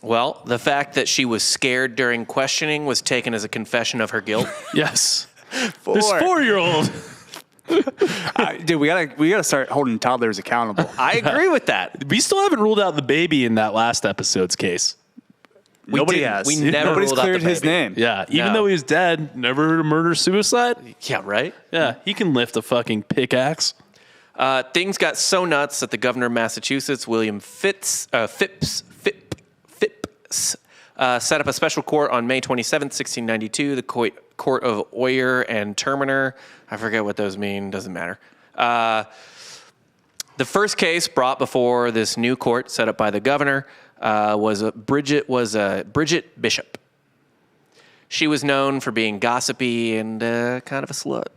S2: Well, the fact that she was scared during questioning was taken as a confession of her guilt.
S3: Yes. This 4-year-old.
S4: Dude, we gotta start holding toddlers accountable.
S2: I agree with that.
S3: We still haven't ruled out the baby in that last episode's case.
S4: Nobody
S2: didn't.
S4: has.
S2: We never
S4: Nobody's
S2: ruled out
S4: cleared
S2: the
S4: his
S2: baby.
S4: name.
S3: Yeah, even
S2: No.
S3: though he was dead, never heard of murder-suicide.
S2: Yeah, right?
S3: Yeah, he can lift a fucking pickaxe.
S2: Things got so nuts that the governor of Massachusetts, William Phipps, set up a special court on May 27th, 1692, the Court of Oyer and Terminer. I forget what those mean. Doesn't matter. The first case brought before this new court set up by the governor was Bridget Bishop. She was known for being gossipy and kind of a slut.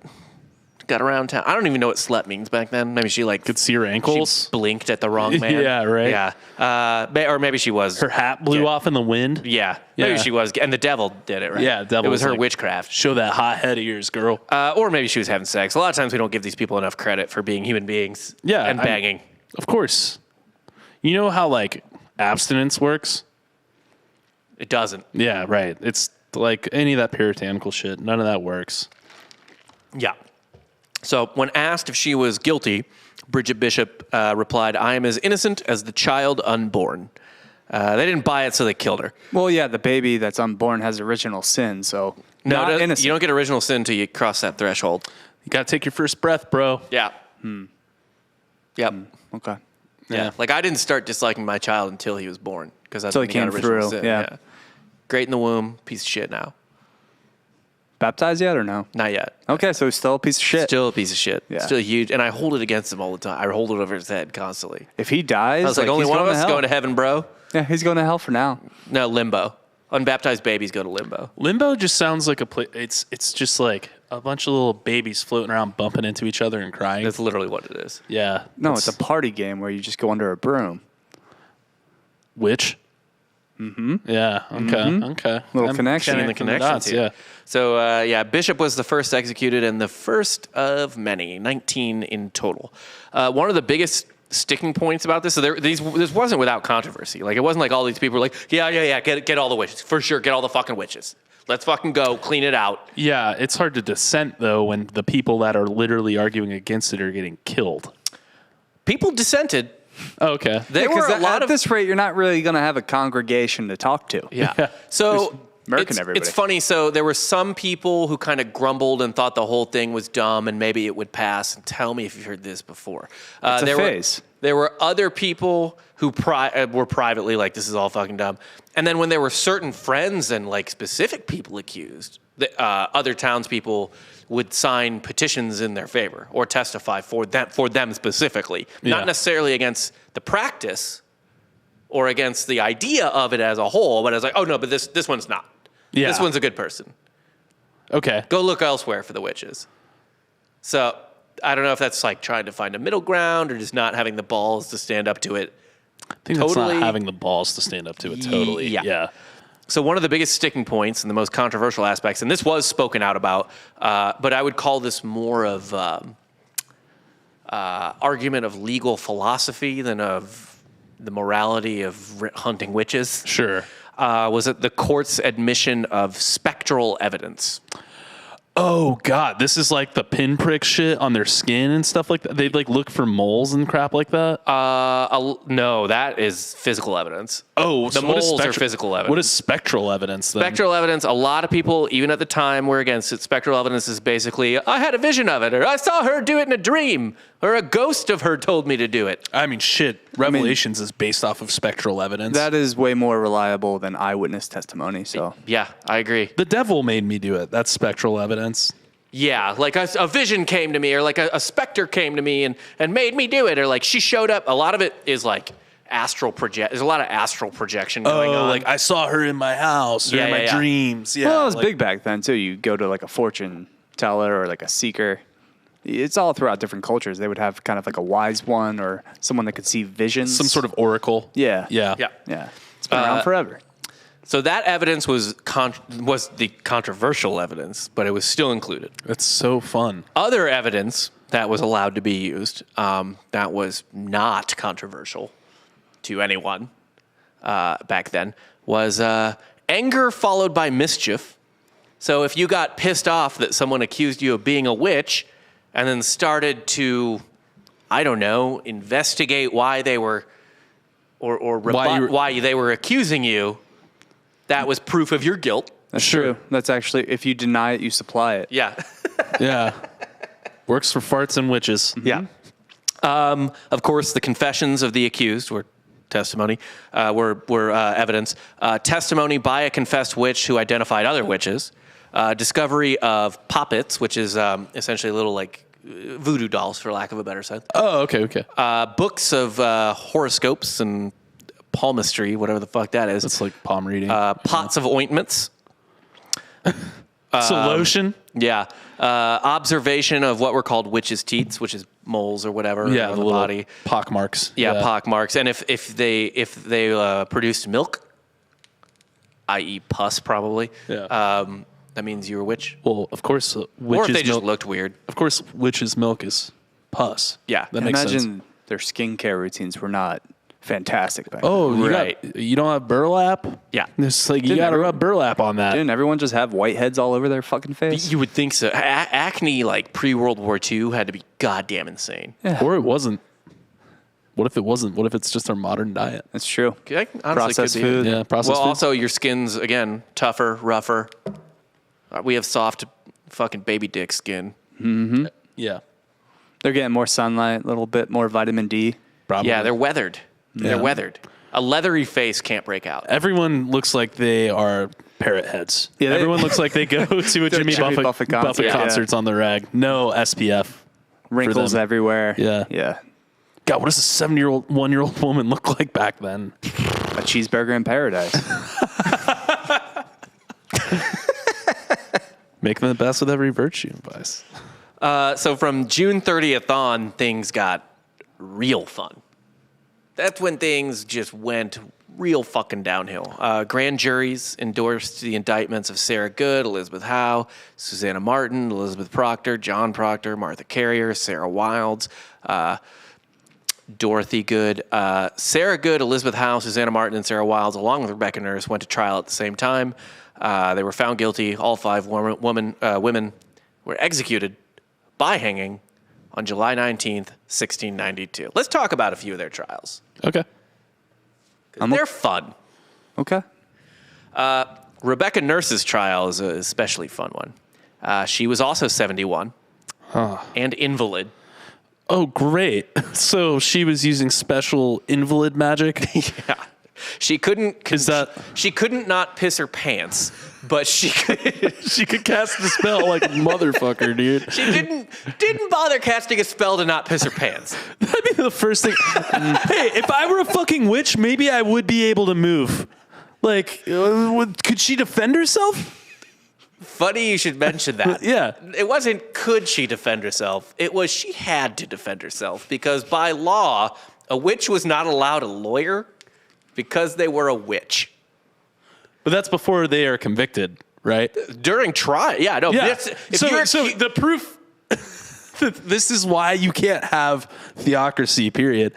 S2: Got around town. I don't even know what slut means back then. Maybe she
S3: Could see her ankles.
S2: She blinked at the wrong man.
S3: Yeah, right.
S2: Yeah. Or maybe she was.
S3: Her hat blew off in the wind.
S2: Yeah. Maybe
S3: Yeah.
S2: she was. And the devil did it, right?
S3: Yeah, devil
S2: It was
S3: was
S2: her
S3: like,
S2: witchcraft.
S3: Show that hot head of yours, girl.
S2: Or maybe she was having sex. A lot of times we don't give these people enough credit for being human beings.
S3: Yeah,
S2: And banging.
S3: Of course. You know how, like, abstinence works?
S2: It doesn't.
S3: Yeah, right. It's like any of that puritanical shit. None of that works.
S2: Yeah. So when asked if she was guilty, Bridget Bishop replied, "I am as innocent as the child unborn." They didn't buy it, so they killed her.
S4: Well, yeah, the baby that's unborn has original sin, so
S2: No,
S4: not innocent.
S2: you don't get original sin until you cross that threshold.
S3: You got to take your first breath, bro.
S2: Yeah. Yep.
S4: Okay.
S2: Yeah. Like I didn't start disliking my child until he was born because that's
S4: Till
S2: when
S4: he
S2: got
S4: came
S2: original
S4: through,
S2: sin.
S4: yeah.
S2: Great in the womb, piece of shit now.
S4: Baptized yet or no?
S2: Not yet.
S4: Okay, so he's still a piece of shit.
S2: Still a piece of shit.
S4: Yeah.
S2: Still huge. And I hold it against him all the time. I hold it over his head constantly.
S4: If he dies,
S2: I was like only
S4: he's
S2: one of
S4: going
S2: us
S4: to
S2: is
S4: hell.
S2: going to heaven, bro.
S4: Yeah, he's going to hell for now.
S2: No, limbo. Unbaptized babies go to limbo.
S3: Limbo just sounds like a place. It's just like a bunch of little babies floating around, bumping into each other and crying.
S2: That's literally what it is.
S3: Yeah.
S4: No, it's a party game where you just go under a broom.
S3: Witch? Mm-hmm. Yeah. Okay.
S4: Little connection.
S2: Seeing the connections
S3: dots,
S2: here.
S3: yeah.
S2: So, Bishop was the first executed and the first of many, 19 in total. One of the biggest sticking points about this, so this wasn't without controversy. Like, it wasn't like all these people were like, yeah, get all the witches. For sure, get all the fucking witches. Let's fucking go, clean it out.
S3: Yeah, it's hard to dissent, though, when the people that are literally arguing against it are getting killed.
S2: People dissented.
S3: Oh, okay.
S2: There were a lot
S4: at
S2: of...
S4: this rate, you're not really going to have a congregation to talk to.
S2: Yeah. So
S4: murking everybody.
S2: it's funny. So there were some people who kind of grumbled and thought the whole thing was dumb and maybe it would pass. And tell me if you've heard this before.
S4: It's a
S2: there
S4: phase.
S2: There were other people who were privately like, this is all fucking dumb. And then when there were certain friends and like specific people accused, other townspeople would sign petitions in their favor or testify for them specifically, not necessarily against the practice or against the idea of it as a whole, but as like, oh no, but this one's not.
S3: Yeah.
S2: This one's a good person.
S3: Okay.
S2: Go look elsewhere for the witches. So I don't know if that's like trying to find a middle ground or just not having the balls to stand up to it.
S3: I think that's not having the balls to stand up to it totally.
S2: Yeah. So one of the biggest sticking points and the most controversial aspects, and this was spoken out about, but I would call this more of argument of legal philosophy than of the morality of hunting witches.
S3: Sure.
S2: Was it the court's admission of spectral evidence?
S3: Oh, God. This is like the pinprick shit on their skin and stuff like that. They'd like look for moles and crap like that.
S2: No, that is physical evidence.
S3: Oh,
S2: the
S3: so what is
S2: moles are physical evidence.
S3: What is spectral evidence then?
S2: Spectral evidence, a lot of people, even at the time, were against it. Spectral evidence is basically, I had a vision of it, or I saw her do it in a dream, or a ghost of her told me to do it.
S3: I mean, shit. Revelations is based off of spectral evidence.
S4: That is way more reliable than eyewitness testimony. So
S2: Yeah, I agree.
S3: The devil made me do it. That's spectral evidence.
S2: Yeah, like a vision came to me, or like a specter came to me and made me do it, or like she showed up. A lot of it is like astral project. There's a lot of astral projection going on.
S3: Like I saw her in my house or in my dreams. Yeah,
S4: well, it was big back then too. You go to like a fortune teller or like a seeker. It's all throughout different cultures. They would have kind of like a wise one or someone that could see visions.
S3: some sort of oracle.
S4: Yeah.
S3: Yeah.
S2: Yeah.
S4: Yeah. It's been around forever.
S2: So that evidence was the controversial evidence, but it was still included.
S3: That's so fun.
S2: Other evidence that was allowed to be used that was not controversial to anyone back then was anger followed by mischief. So if you got pissed off that someone accused you of being a witch and then started to, I don't know, investigate why they were or rebut why they were accusing you, that was proof of your guilt.
S4: That's true. That's actually, if you deny it, you supply it.
S2: Yeah.
S3: Yeah. Works for farts and witches.
S2: Yeah. Of course, the confessions of the accused were testimony, were evidence. Testimony by a confessed witch who identified other witches. Discovery of poppets, which is essentially little like voodoo dolls, for lack of a better sense.
S3: Oh, okay.
S2: Books of horoscopes and palmistry, whatever the fuck that is.
S3: That's like palm reading.
S2: Pots of ointments.
S3: So lotion.
S2: Yeah. Observation of what were called witches' teats, which is moles or whatever
S3: Yeah,
S2: on
S3: the
S2: the
S3: little
S2: body.
S3: pock marks.
S2: Yeah, pock marks. And if they produced milk, i.e. pus probably,
S3: Yeah.
S2: that means you were a witch.
S3: Well, of course,
S2: Or
S3: witches'
S2: if they just
S3: milk.
S2: looked weird.
S3: Of course, witch's milk is pus.
S2: Yeah.
S3: That makes sense.
S4: Imagine their skincare routines were not fantastic back
S3: Oh,
S2: Right.
S3: you don't have burlap?
S2: Yeah.
S3: It's like you
S4: Didn't
S3: got to
S4: every-
S3: rub burlap on that.
S4: then. Didn't everyone just have whiteheads all over their fucking face?
S2: You would think so. Acne, like pre-World War II, had to be goddamn insane.
S3: Or it wasn't. What if it wasn't? What if it's just our modern diet?
S4: That's true.
S2: Honestly,
S4: Processed
S2: could be.
S4: food.
S3: Yeah, processed
S2: Well,
S3: food.
S2: also your skin's again tougher, rougher. We have soft, fucking baby dick skin.
S3: Yeah.
S4: They're getting more sunlight, a little bit more vitamin D.
S3: Probably.
S2: Yeah, they're weathered.
S3: Yeah.
S2: They're weathered. A leathery face can't break out.
S3: Everyone looks like they are parrot heads.
S4: Yeah, they-
S3: Everyone looks like they go to a Jimmy
S4: Jimmy
S3: Buffett,
S4: Buffett concert, yeah.
S3: concerts on the rag. No SPF.
S4: Wrinkles
S3: them.
S4: everywhere.
S3: Yeah.
S4: Yeah.
S3: God, what does a 1-year-old woman look like back then?
S4: A cheeseburger in paradise.
S3: Make them the best with every virtue, Vice.
S2: So from June 30th on, things got real fun. That's when things just went real fucking downhill. Grand juries endorsed the indictments of Sarah Good, Elizabeth Howe, Susanna Martin, Elizabeth Proctor, John Proctor, Martha Carrier, Sarah Wilds, Dorothy Good. Sarah Good, Elizabeth Howe, Susanna Martin, and Sarah Wilds, along with Rebecca Nurse, went to trial at the same time. They were found guilty. All 5 women were executed by hanging on July 19th, 1692. Let's talk about a few of their trials.
S3: Okay.
S2: They're fun.
S4: Okay.
S2: Rebecca Nurse's trial is an especially fun one. She was also 71 and invalid.
S3: Oh, great. So she was using special invalid magic?
S2: Yeah. She couldn't.
S3: Is that-
S2: She couldn't not piss her pants, but she could.
S3: She could cast the spell like motherfucker, dude.
S2: She didn't bother casting a spell to not piss her pants.
S3: That'd be the first thing. Hey, if I were a fucking witch, maybe I would be able to move. Like, could she defend herself?
S2: Funny you should mention that.
S3: Yeah.
S2: It wasn't could she defend herself. It was she had to defend herself because by law, a witch was not allowed a lawyer because they were a witch.
S3: But that's before they are convicted, right?
S2: During trial, yeah, no.
S3: Yeah.
S2: If
S3: So
S2: you're
S3: the proof. This is why you can't have theocracy. Period.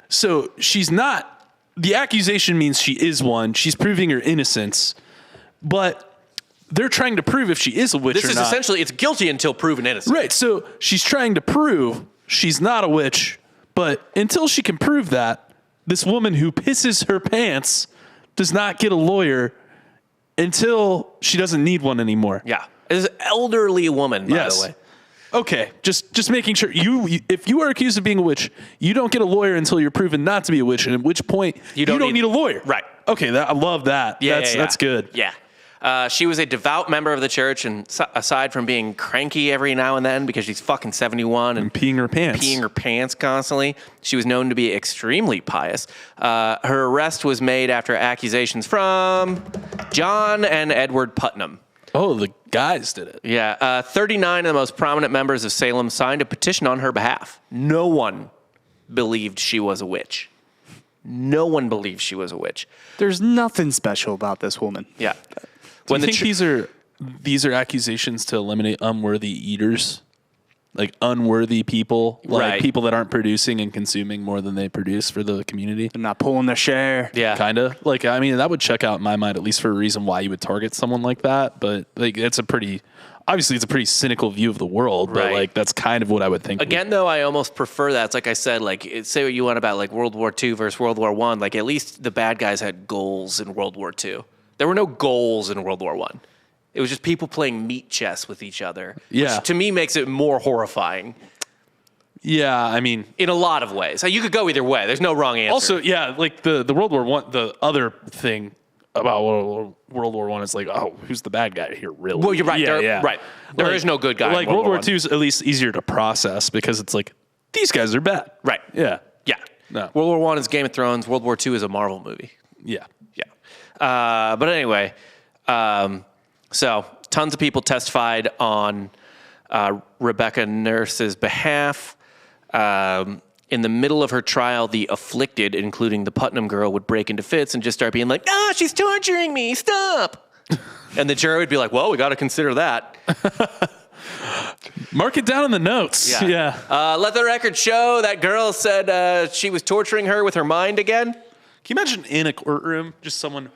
S3: So she's not. The accusation means she is one. She's proving her innocence, but they're trying to prove if she is a witch
S2: this
S3: or
S2: is
S3: not.
S2: essentially it's guilty until proven innocent.
S3: Right. So she's trying to prove she's not a witch, but until she can prove that, this woman who pisses her pants does not get a lawyer until she doesn't need one anymore.
S2: Yeah, it's an elderly woman, by
S3: Yes.
S2: the way.
S3: Okay, just making sure if you are accused of being a witch, you don't get a lawyer until you're proven not to be a witch, and at which point you don't need a lawyer.
S2: Right.
S3: Okay, I love that.
S2: Yeah,
S3: That's good.
S2: Yeah. She was a devout member of the church, and aside from being cranky every now and then because she's fucking 71 and
S3: Peeing her pants.
S2: constantly, she was known to be extremely pious. Her arrest was made after accusations from John and Edward Putnam.
S3: Oh, the guys did it.
S2: Yeah, 39 of the most prominent members of Salem signed a petition on her behalf. No one believed she was a witch. No one believes she was a witch.
S4: There's nothing special about this woman.
S2: Yeah.
S3: Do you think these are accusations to eliminate unworthy eaters? Like unworthy people, like
S2: Right.
S3: people that aren't producing and consuming more than they produce for the community.
S4: They're not pulling their share.
S2: Yeah.
S3: Kind of. Like, I mean, that would check out in my mind, at least for a reason why you would target someone like that. But like, it's a pretty cynical view of the world. But
S2: Right.
S3: like, that's kind of what I would think.
S2: Again, though, I almost prefer that. It's like I said, like, say what you want about like World War II versus World War I. Like, at least the bad guys had goals in World War II. There were no goals in World War I. It was just people playing meat chess with each other.
S3: Yeah.
S2: Which to me makes it more horrifying
S3: Yeah, I mean,
S2: in a lot of ways. You could go either way. There's no wrong answer.
S3: also, yeah, like the World War One, the other thing about World War One is like, oh, who's the bad guy here, really?
S2: Well, you're right.
S3: Yeah.
S2: Right. There is no good guy in
S3: Like
S2: World
S3: World
S2: War
S3: War
S2: I.
S3: II is at least easier to process because it's like these guys are bad.
S2: Right.
S3: Yeah.
S2: Yeah.
S3: No.
S2: World War I is Game of Thrones. World War II is a Marvel movie.
S3: Yeah.
S2: Yeah. But anyway, so tons of people testified on Rebecca Nurse's behalf. In the middle of her trial, the afflicted, including the Putnam girl, would break into fits and just start being like, she's torturing me, stop. And the jury would be like, well, we got to consider that.
S3: Mark it down in the notes. Yeah.
S2: Let the record show that girl said she was torturing her with her mind again.
S3: Can you imagine in a courtroom, just someone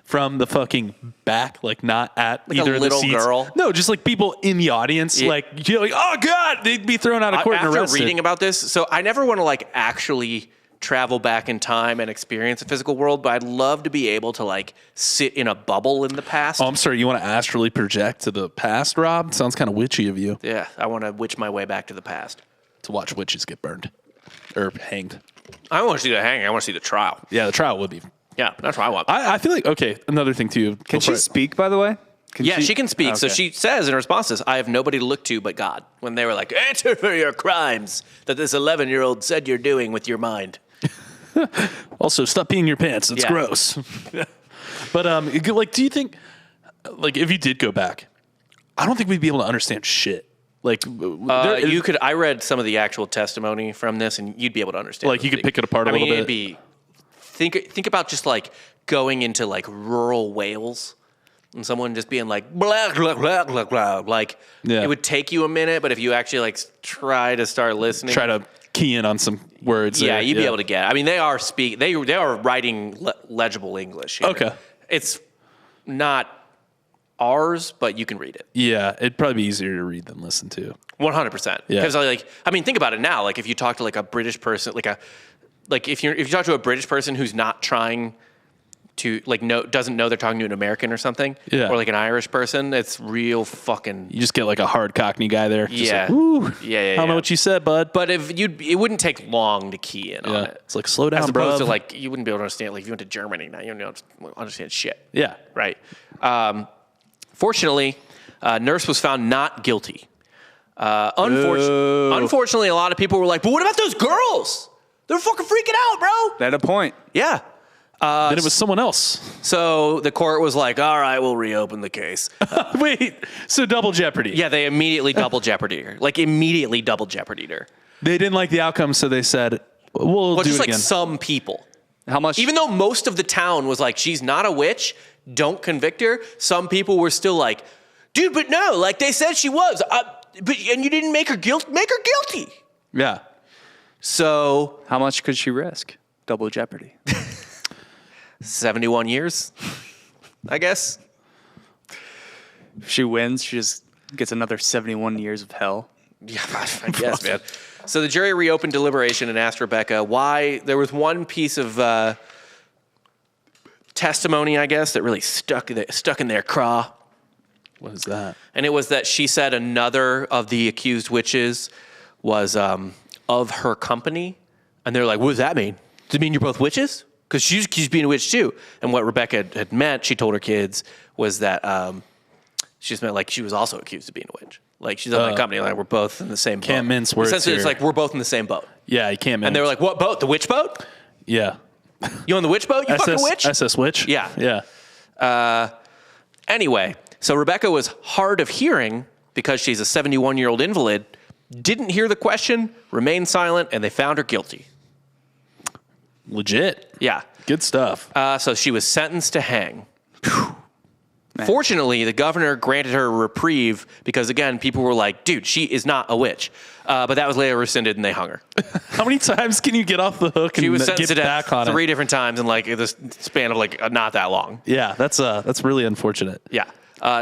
S3: from the fucking back, like not at
S2: Like
S3: either
S2: a
S3: of the
S2: little
S3: seats?
S2: girl?
S3: No, just like people in the audience,
S2: Yeah.
S3: like, you're like, oh God, they'd be thrown out of court and
S2: After
S3: arrested.
S2: reading about this, so I never want to like actually travel back in time and experience a physical world, but I'd love to be able to like sit in a bubble in the past.
S3: Oh, I'm sorry, you want to astrally project to the past, Rob? Sounds kind of witchy of you
S2: Yeah, I want to witch my way back to the past.
S3: to watch witches get burned or hanged.
S2: I want to see the hanging. I want to see the trial.
S3: Yeah, the trial would be.
S2: Yeah, that's what I want.
S3: I feel like, okay, another thing too.
S4: Can she speak, by the way?
S2: She can speak. So
S4: Okay.
S2: she says in response to this, I have nobody to look to but God. When they were like, answer for your crimes that this 11-year-old said you're doing with your mind.
S3: Also, stop peeing your pants. It's
S2: Yeah.
S3: gross. But like, do you think, like, if you did go back, I don't think we'd be able to understand shit. Like,
S2: You could. I read some of the actual testimony from this, and you'd be able to understand.
S3: Like, you could pick it apart a
S2: I mean,
S3: little
S2: it'd
S3: bit.
S2: be think about just like going into like rural Wales and someone just being like blah blah blah blah blah. Like
S3: Yeah.
S2: it would take you a minute, but if you actually like try to start listening,
S3: try to key in on some words.
S2: yeah,
S3: there.
S2: you'd be able to get it. I mean, they are writing legible English here.
S3: Okay.
S2: It's not ours, but you can read it.
S3: Yeah, it'd probably be easier to read than listen to.
S2: 100%.
S3: Yeah.
S2: Because I mean, think about it now. Like if you talk to like a British person, if you talk to a British person who's not trying to doesn't know they're talking to an American or something,
S3: Yeah.
S2: or like an Irish person, it's real fucking.
S3: You just get like a hard Cockney guy there. Just
S2: Yeah.
S3: Like, Woo,
S2: Yeah.
S3: I don't know what you said, bud.
S2: But it wouldn't take long to key in on
S3: Yeah.
S2: it.
S3: It's like, slow down,
S2: As opposed
S3: bruv.
S2: to like you wouldn't be able to understand. Like if you went to Germany now, you don't understand shit.
S3: Yeah.
S2: Right. Fortunately, Nurse was found not guilty. Unfortunately, a lot of people were like, "But what about those girls? They're fucking freaking out, bro."
S4: They had a point.
S2: Yeah.
S3: Then it was someone else.
S2: So the court was like, "All right, we'll reopen the case."
S3: Wait, so double jeopardy.
S2: Yeah, they immediately double jeopardied her. Like immediately double jeopardied her.
S3: They didn't like the outcome, so they said, we'll
S2: Well,
S3: do
S2: just
S3: it
S2: like
S3: again.
S2: some people.
S4: How much?
S2: Even though most of the town was like, she's not a witch, don't convict her, some people were still like, dude, but no, like they said she was. And you didn't make her guilty.
S3: Yeah.
S2: So
S4: How much could she risk? Double jeopardy.
S2: 71 years, I guess.
S4: If she wins, she just gets another 71 years of hell.
S2: Yeah, I guess, man. So the jury reopened deliberation and asked Rebecca why. There was one piece of testimony, I guess, that really stuck in their craw.
S3: What is that?
S2: And it was that she said another of the accused witches was of her company. And they're like, what does that mean? Does it mean you're both witches? Because she's accused of being a witch too. And what Rebecca had meant, she told her kids, was that she just meant like she was also accused of being a witch. Like she's of my company. Like we're both in the same boat.
S3: Can't mince words
S2: Essentially, it's
S3: here.
S2: like we're both in the same boat.
S3: Yeah, you can't.
S2: And they were like, what boat? The witch boat?
S3: yeah.
S2: You on the witch boat? You fucking witch?
S3: SS Witch?
S2: Yeah.
S3: Yeah.
S2: Anyway, so Rebecca was hard of hearing because she's a 71-year-old invalid, didn't hear the question, remained silent, and they found her guilty.
S3: Legit.
S2: Yeah.
S3: Good stuff.
S2: So she was sentenced to hang. Fortunately, the governor granted her a reprieve because, again, people were like, dude, she is not a witch. But that was later rescinded and they hung her.
S3: How many times can you get off the hook and
S2: She was
S3: get
S2: sentenced to
S3: back
S2: death
S3: on it?
S2: 3 different times in like the span of like not that long.
S3: Yeah, that's really unfortunate.
S2: Yeah.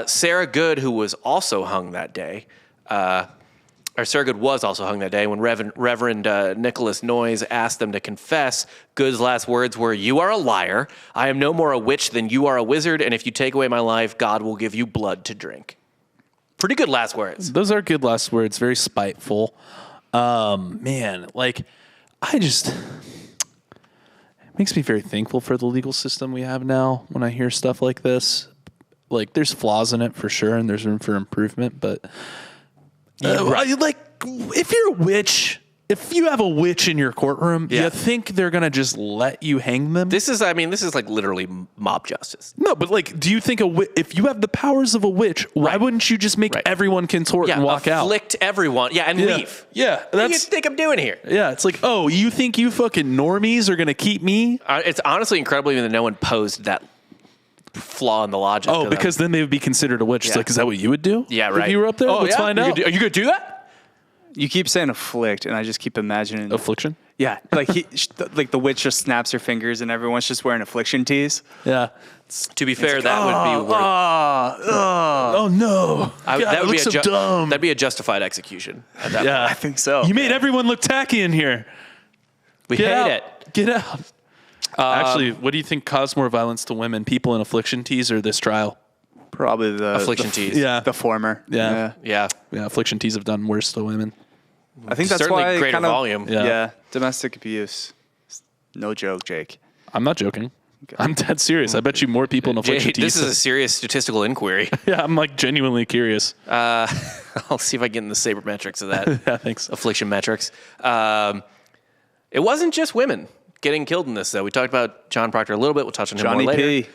S2: Sarah Good, who was also hung that day, or Sarah Good was also hung that day when Reverend Nicholas Noyes asked them to confess. Good's last words were, "You are a liar. I am no more a witch than you are a wizard, and if you take away my life, God will give you blood to drink." Pretty good last words.
S3: Those are good last words. Very spiteful. Man, like, it makes me very thankful for the legal system we have now when I hear stuff like this. Like, there's flaws in it for sure, and there's room for improvement, but like, if you're a witch, if you have a witch in your courtroom, you think they're going to just let you hang them?
S2: This is like literally mob justice.
S3: No, but like, do you think if you have the powers of a witch, why wouldn't you just make everyone contort and walk out?
S2: Afflict everyone. Yeah, and leave.
S3: Yeah,
S2: What do you think I'm doing here?
S3: Yeah, it's like, oh, you think you fucking normies are going to keep me?
S2: It's honestly incredible even that no one posed that flaw in the logic.
S3: Oh, because then they would be considered a witch. It's like, is that what you would do?
S2: Yeah, right.
S3: If you were up there? Let's find out.
S2: Are you going to do that?
S4: You keep saying afflict, and I just keep imagining
S3: Affliction?
S4: Yeah, like like the witch just snaps her fingers, and everyone's just wearing affliction tees.
S3: Yeah.
S2: To be fair, that would be worth.
S3: Oh no!
S2: That would be
S3: so dumb.
S2: That'd be a justified execution. At that
S3: Yeah,
S2: point.
S4: I think so.
S3: You made everyone look tacky in here.
S2: We
S3: Get
S2: hate
S3: out.
S2: it.
S3: Get out. Actually, what do you think caused more violence to women, people in affliction tees or this trial?
S4: Probably the
S2: Affliction tees.
S3: Yeah.
S4: the former.
S3: Yeah.
S2: Yeah.
S3: Yeah, affliction teas have done worse to women.
S4: I think that's
S2: Certainly
S4: why
S2: greater
S4: kind of,
S2: volume.
S3: Yeah.
S4: domestic abuse. No joke, Jake.
S3: I'm not joking. I'm dead serious. I bet you more people in affliction teas.
S2: This is a serious statistical inquiry.
S3: Yeah, I'm like genuinely curious.
S2: I'll see if I get in the sabermetrics of that.
S3: Yeah, thanks.
S2: Affliction metrics. It wasn't just women getting killed in this, though. We talked about John Proctor a little bit. We'll touch on him
S4: Johnny
S2: more later.
S4: P.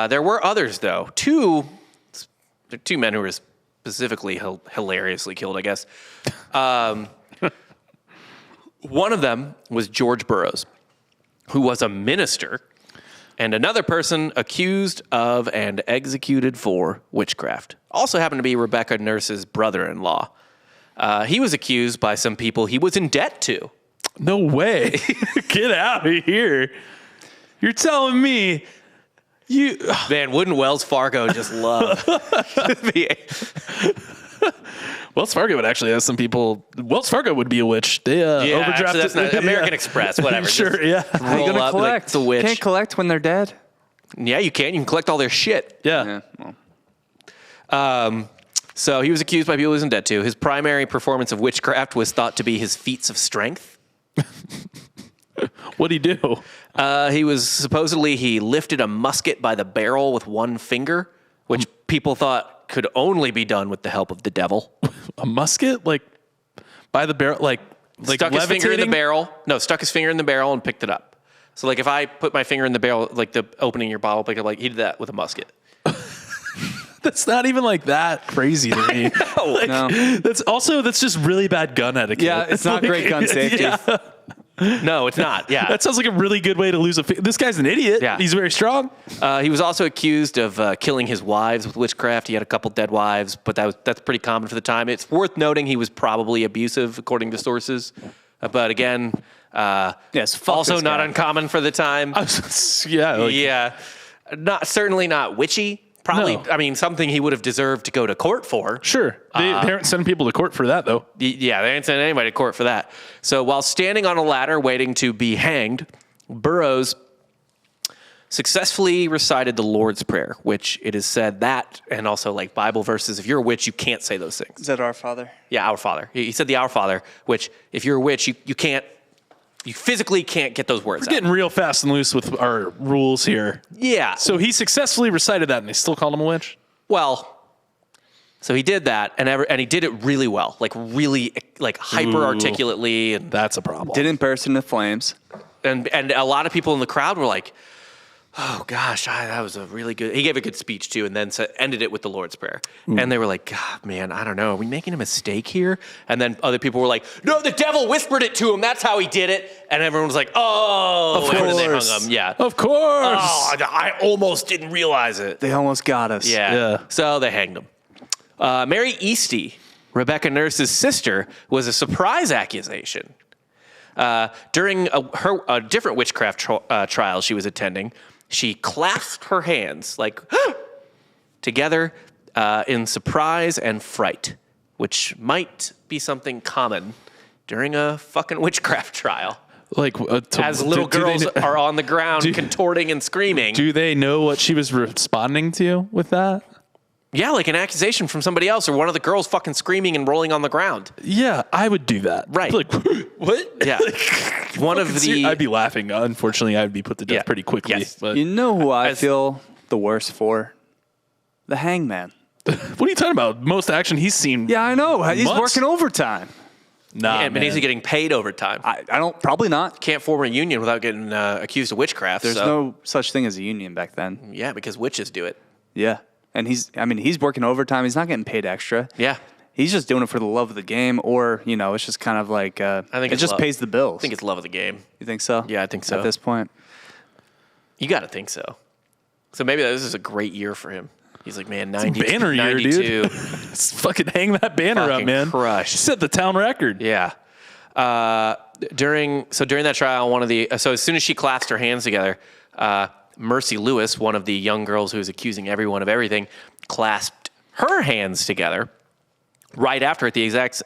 S2: There were others, though. Two men who were specifically hilariously killed, I guess. One of them was George Burrows, who was a minister, and another person accused of and executed for witchcraft. Also happened to be Rebecca Nurse's brother-in-law. He was accused by some people he was in debt to.
S3: No way. Get out of here. You're telling me you...
S2: Man, wouldn't Wells Fargo just love?
S3: Wells Fargo would actually have some people... Wells Fargo would be a witch. They overdrafted...
S2: Actually, that's not American Express, whatever.
S3: Sure,
S2: Just
S3: yeah.
S4: How you
S2: roll
S4: gonna
S2: up
S4: collect?
S2: like the witch.
S4: Can't collect when they're dead.
S2: Yeah, you can. You can collect all their shit.
S3: Yeah.
S4: Well.
S2: So he was accused by people he was in debt to. His primary performance of witchcraft was thought to be his feats of strength.
S3: What'd he do?
S2: He lifted a musket by the barrel with one finger, which people thought could only be done with the help of the devil.
S3: A musket? Like, by the barrel? Like
S2: Stuck his finger in the
S3: levitating?
S2: barrel. No, stuck his finger in the barrel and picked it up. So like if I put my finger in the barrel, like the opening your bottle, like he did that with a musket.
S3: That's not even like that crazy to me. Like,
S4: No.
S3: That's just really bad gun etiquette.
S4: Yeah, it's not great gun safety.
S3: Yeah.
S2: No, it's not. Yeah.
S3: That sounds like a really good way to lose a This guy's an idiot.
S2: Yeah.
S3: He's very strong.
S2: He was also accused of killing his wives with witchcraft. He had a couple dead wives, but that's pretty common for the time. It's worth noting he was probably abusive, according to sources. But again,
S4: fuck
S2: also
S4: this
S2: not
S4: guy.
S2: uncommon for the time.
S3: Yeah. Like,
S2: Yeah, certainly not witchy. Probably,
S3: No.
S2: I mean, something he would have deserved to go to court for.
S3: Sure. They aren't sending people to court for that, though.
S2: Yeah, they ain't sending anybody to court for that. So while standing on a ladder waiting to be hanged, Burrows successfully recited the Lord's Prayer, which it is said that, and also like Bible verses, if you're a witch, you can't say those things.
S4: Is that our Father?
S2: Yeah, Our Father. He said the Our Father, which if you're a witch, you physically can't get those words
S3: We're getting real fast and loose with our rules here.
S2: Yeah.
S3: So he successfully recited that, and they still called him a witch?
S2: Well, so he did that, and he did it really well, like really like hyper articulately, and
S3: That's a problem.
S4: Didn't burst into flames.
S2: a lot of people in the crowd were like, Oh gosh, that was a really good. He gave a good speech too, and then ended it with the Lord's Prayer. And they were like, "God, man, I don't know. Are we making a mistake here?" And then other people were like, "No, the devil whispered it to him. That's how he did it." And everyone was like, "Oh,
S3: Of
S2: and then they
S3: course.
S2: hung him." Yeah,
S3: Of course.
S2: Oh, I almost didn't realize it.
S4: They almost got us.
S2: Yeah. So they hanged him. Mary Eastie, Rebecca Nurse's sister, was a surprise accusation. During a different witchcraft trial she was attending, she clasped her hands like together in surprise and fright, which might be something common during a fucking witchcraft trial.
S3: Like
S2: As little girls are on the ground contorting and screaming.
S3: Do they know what she was responding to with that?
S2: Yeah, like an accusation from somebody else or one of the girls fucking screaming and rolling on the ground.
S3: Yeah, I would do that.
S2: Right.
S3: Like, what?
S2: Yeah. One of the...
S3: I'd be laughing. Unfortunately, I'd be put to death pretty quickly.
S2: Yes.
S3: But
S4: You know who I feel the worst for? The hangman.
S3: what are you talking about? Most action he's seen.
S4: Yeah, I know. He's
S3: Months?
S4: working overtime.
S3: Nah,
S2: Yeah, but he's getting paid overtime.
S4: I don't, probably not.
S2: Can't form a union without getting accused of witchcraft.
S4: There's no such thing as a union back then.
S2: Yeah, because witches do it.
S4: Yeah. And he's working overtime. He's not getting paid extra.
S2: Yeah.
S4: He's just doing it for the love of the game, or, it's just kind of like,
S2: I think
S4: it just pays the bills.
S2: I think it's love of the game.
S4: You think so?
S2: Yeah, I think so.
S4: At this point.
S2: You got to think so. So maybe this is a great year for him. He's like, man, 92.
S3: banner year,
S2: 92.
S3: dude. Let's fucking hang that banner up,
S2: Fucking
S3: man.
S2: crushed.
S3: Set the town record.
S2: Yeah. During that trial, so as soon as she clasped her hands together, Mercy Lewis, one of the young girls who was accusing everyone of everything, clasped her hands together right after it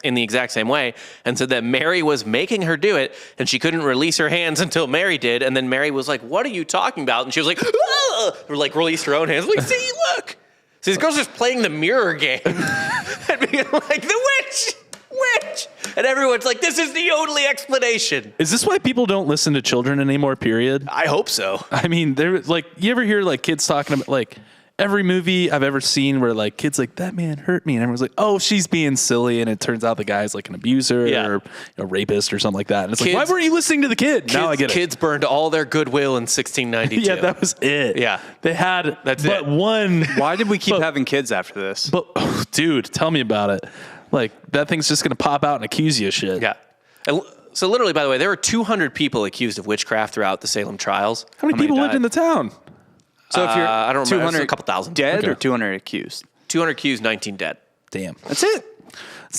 S2: in the exact same way and said that Mary was making her do it and she couldn't release her hands until Mary did. And then Mary was like, "What are you talking about?" And she was like, "Ah!" Or like released her own hands. Like, see, look. So these girls just playing the mirror game and being like, the witch. And everyone's like, this is the only explanation.
S3: Is this why people don't listen to children anymore, period?
S2: I hope so.
S3: I mean, they're like, you ever hear like kids talking about like every movie I've ever seen where like kids like, that man hurt me. And everyone's like, oh, she's being silly. And it turns out the guy's like an abuser or a rapist or something like that. And it's like, why weren't you listening to the kid? Now I get it.
S2: Kids burned all their goodwill in 1692.
S3: Yeah, that was it.
S2: Yeah.
S3: They had
S2: That's
S3: but
S2: it.
S3: one.
S4: Why did we keep having kids after this?
S3: But dude, tell me about it. Like that thing's just going to pop out and accuse you of shit.
S2: Yeah. And so literally, by the way, there were 200 people accused of witchcraft throughout the Salem trials.
S3: How many people lived
S2: died?
S3: in the town?
S4: So if you're
S2: I don't remember.
S4: 200
S2: a couple thousand.
S4: dead
S3: Okay.
S4: or 200 accused?
S2: 200 accused, 19 dead.
S3: Damn.
S4: That's it.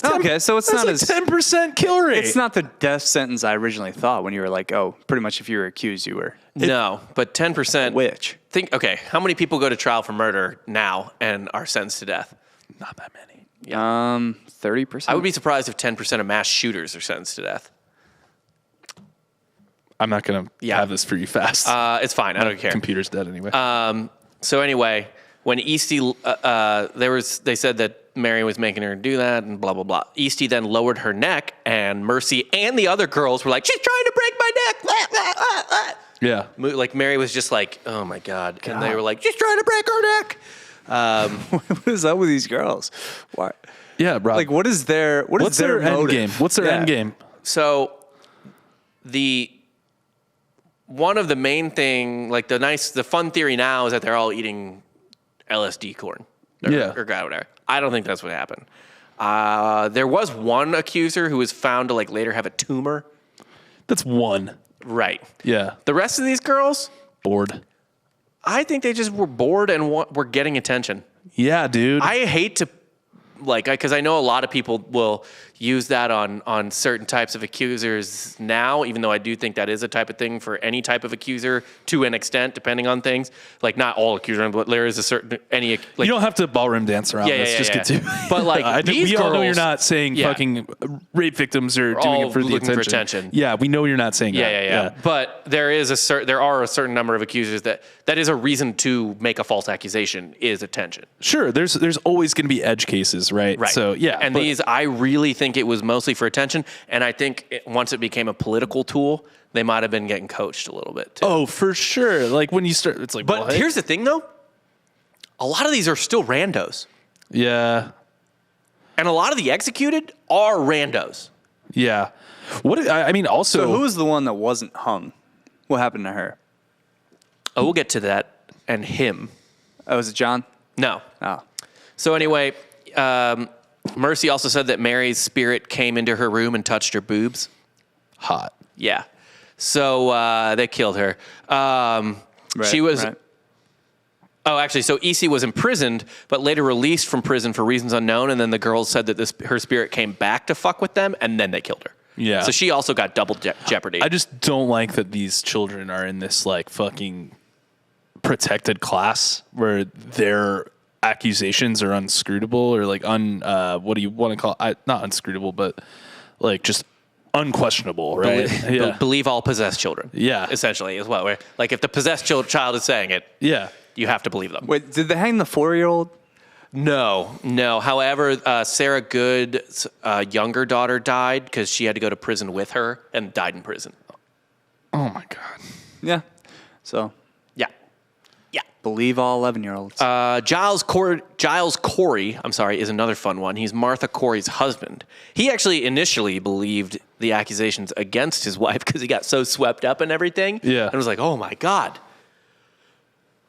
S4: Okay, so it's
S3: That's
S4: not
S3: like
S4: as
S3: 10% kill rate.
S4: it's not the death sentence I originally thought when you were like, oh, pretty much if you were accused, you were
S2: No, but 10%.
S4: witch.
S2: Okay, how many people go to trial for murder now and are sentenced to death?
S3: Not that many.
S4: 30%.
S2: I would be surprised if 10% of mass shooters are sentenced to death.
S3: I'm not going to have this for you fast.
S2: It's fine. I don't care.
S3: Computer's dead anyway.
S2: So anyway, when Eastie, they said that Mary was making her do that and blah, blah, blah. Eastie then lowered her neck and Mercy and the other girls were like, she's trying to break my neck. Blah, blah, blah, blah.
S3: yeah.
S2: Like Mary was just like, oh my God. And they were like, she's trying to break her neck.
S4: what is up with these girls? Why?
S3: Yeah, bro.
S4: Like, what is their
S3: What's their end
S4: motive?
S3: game? What's their end game?
S2: So one of the main thing, like the fun theory now is that they're all eating LSD corn. Or whatever. I don't think that's what happened. There was one accuser who was found to like later have a tumor.
S3: That's one.
S2: Right.
S3: Yeah.
S2: The rest of these girls,
S3: Bored.
S2: I think they just were bored and were getting attention.
S3: Yeah, dude.
S2: I hate to, because I know a lot of people will use that on certain types of accusers now, even though I do think that is a type of thing for any type of accuser to an extent, depending on things. Like, not all accusers, but there is a certain, you
S3: don't have to ballroom dance around this. Just get to
S2: But, like,
S3: I think
S2: these
S3: we all know
S2: girls-
S3: you're not saying fucking rape victims are doing
S2: all
S3: it for the
S2: looking
S3: attention.
S2: for attention.
S3: Yeah, we know you're not saying that.
S2: Yeah. But there are a certain number of accusers that is a reason to make a false accusation is attention.
S3: Sure, there's always going to be edge cases, right?
S2: Right.
S3: So, yeah.
S2: And these, I really think it was mostly for attention. And I think once it became a political tool, they might have been getting coached a little bit too.
S3: Oh, for sure. Like when you start, it's like,
S2: But
S3: what?
S2: here's the thing though. A lot of these are still randos.
S3: Yeah.
S2: And a lot of the executed are randos.
S3: Yeah. I mean, also.
S4: So who was the one that wasn't hung? What happened to her?
S2: Oh, we'll get to that. And him.
S4: Oh, is it John?
S2: No.
S4: Oh.
S2: So anyway, Mercy also said that Mary's spirit came into her room and touched her boobs.
S3: Hot.
S2: Yeah. So they killed her. She was...
S4: Right.
S2: Oh, actually, so Isi was imprisoned, but later released from prison for reasons unknown, and then the girls said that her spirit came back to fuck with them, and then they killed her.
S3: Yeah.
S2: So she also got double jeopardy.
S3: I just don't like that these children are in this like fucking protected class where their accusations are unscrutable or like what do you want to call it? Not unscrutable, but like just unquestionable, right?
S2: Believe all possessed children.
S3: Yeah.
S2: Essentially, as well. Where, like, if the possessed child is saying it,
S3: Yeah.
S2: you have to believe them.
S4: Wait, did they hang the 4-year-old?
S2: No. However, Sarah Good's younger daughter died because she had to go to prison with her and died in prison.
S3: Oh my God.
S4: Yeah. So
S2: Yeah.
S4: believe all 11-year-olds.
S2: Giles Corey, is another fun one. He's Martha Corey's husband. He actually initially believed the accusations against his wife because he got so swept up in everything.
S3: Yeah.
S2: And was like, oh my God.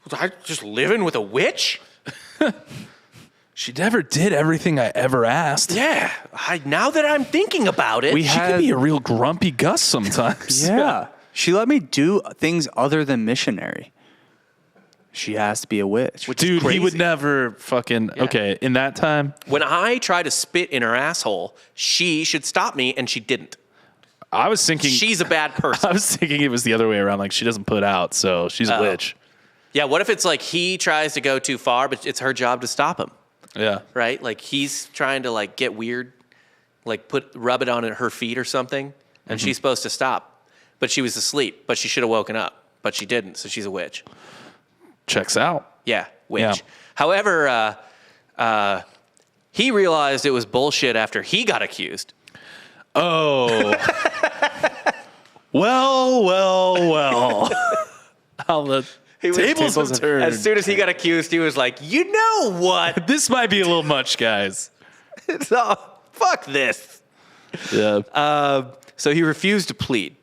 S2: Was I just living with a witch?
S3: She never did everything I ever asked.
S2: Yeah. Now that I'm thinking about it.
S3: She could be a real grumpy Gus sometimes.
S4: Yeah. She let me do things other than missionary. She has to be a witch.
S3: Dude, he
S2: crazy.
S3: would never fucking...
S2: Yeah.
S3: Okay, in that time,
S2: When I try to spit in her asshole, she should stop me, and she didn't.
S3: I was thinking...
S2: She's a bad person.
S3: I was thinking it was the other way around. Like, she doesn't put out, so she's a witch.
S2: Yeah, what if it's like he tries to go too far, but it's her job to stop him,
S3: Yeah.
S2: right? Like he's trying to like get weird, like rub it on her feet or something, and she's supposed to stop, but she was asleep, but she should have woken up, but she didn't, so she's a witch.
S3: Checks out.
S2: Yeah, witch.
S3: Yeah.
S2: However, he realized it was bullshit after he got accused.
S3: Oh. well. How the tables have turned.
S2: As soon as he got accused, he was like, you know what?
S3: This might be a little much, guys.
S2: Fuck this.
S3: Yeah.
S2: So he refused to plead.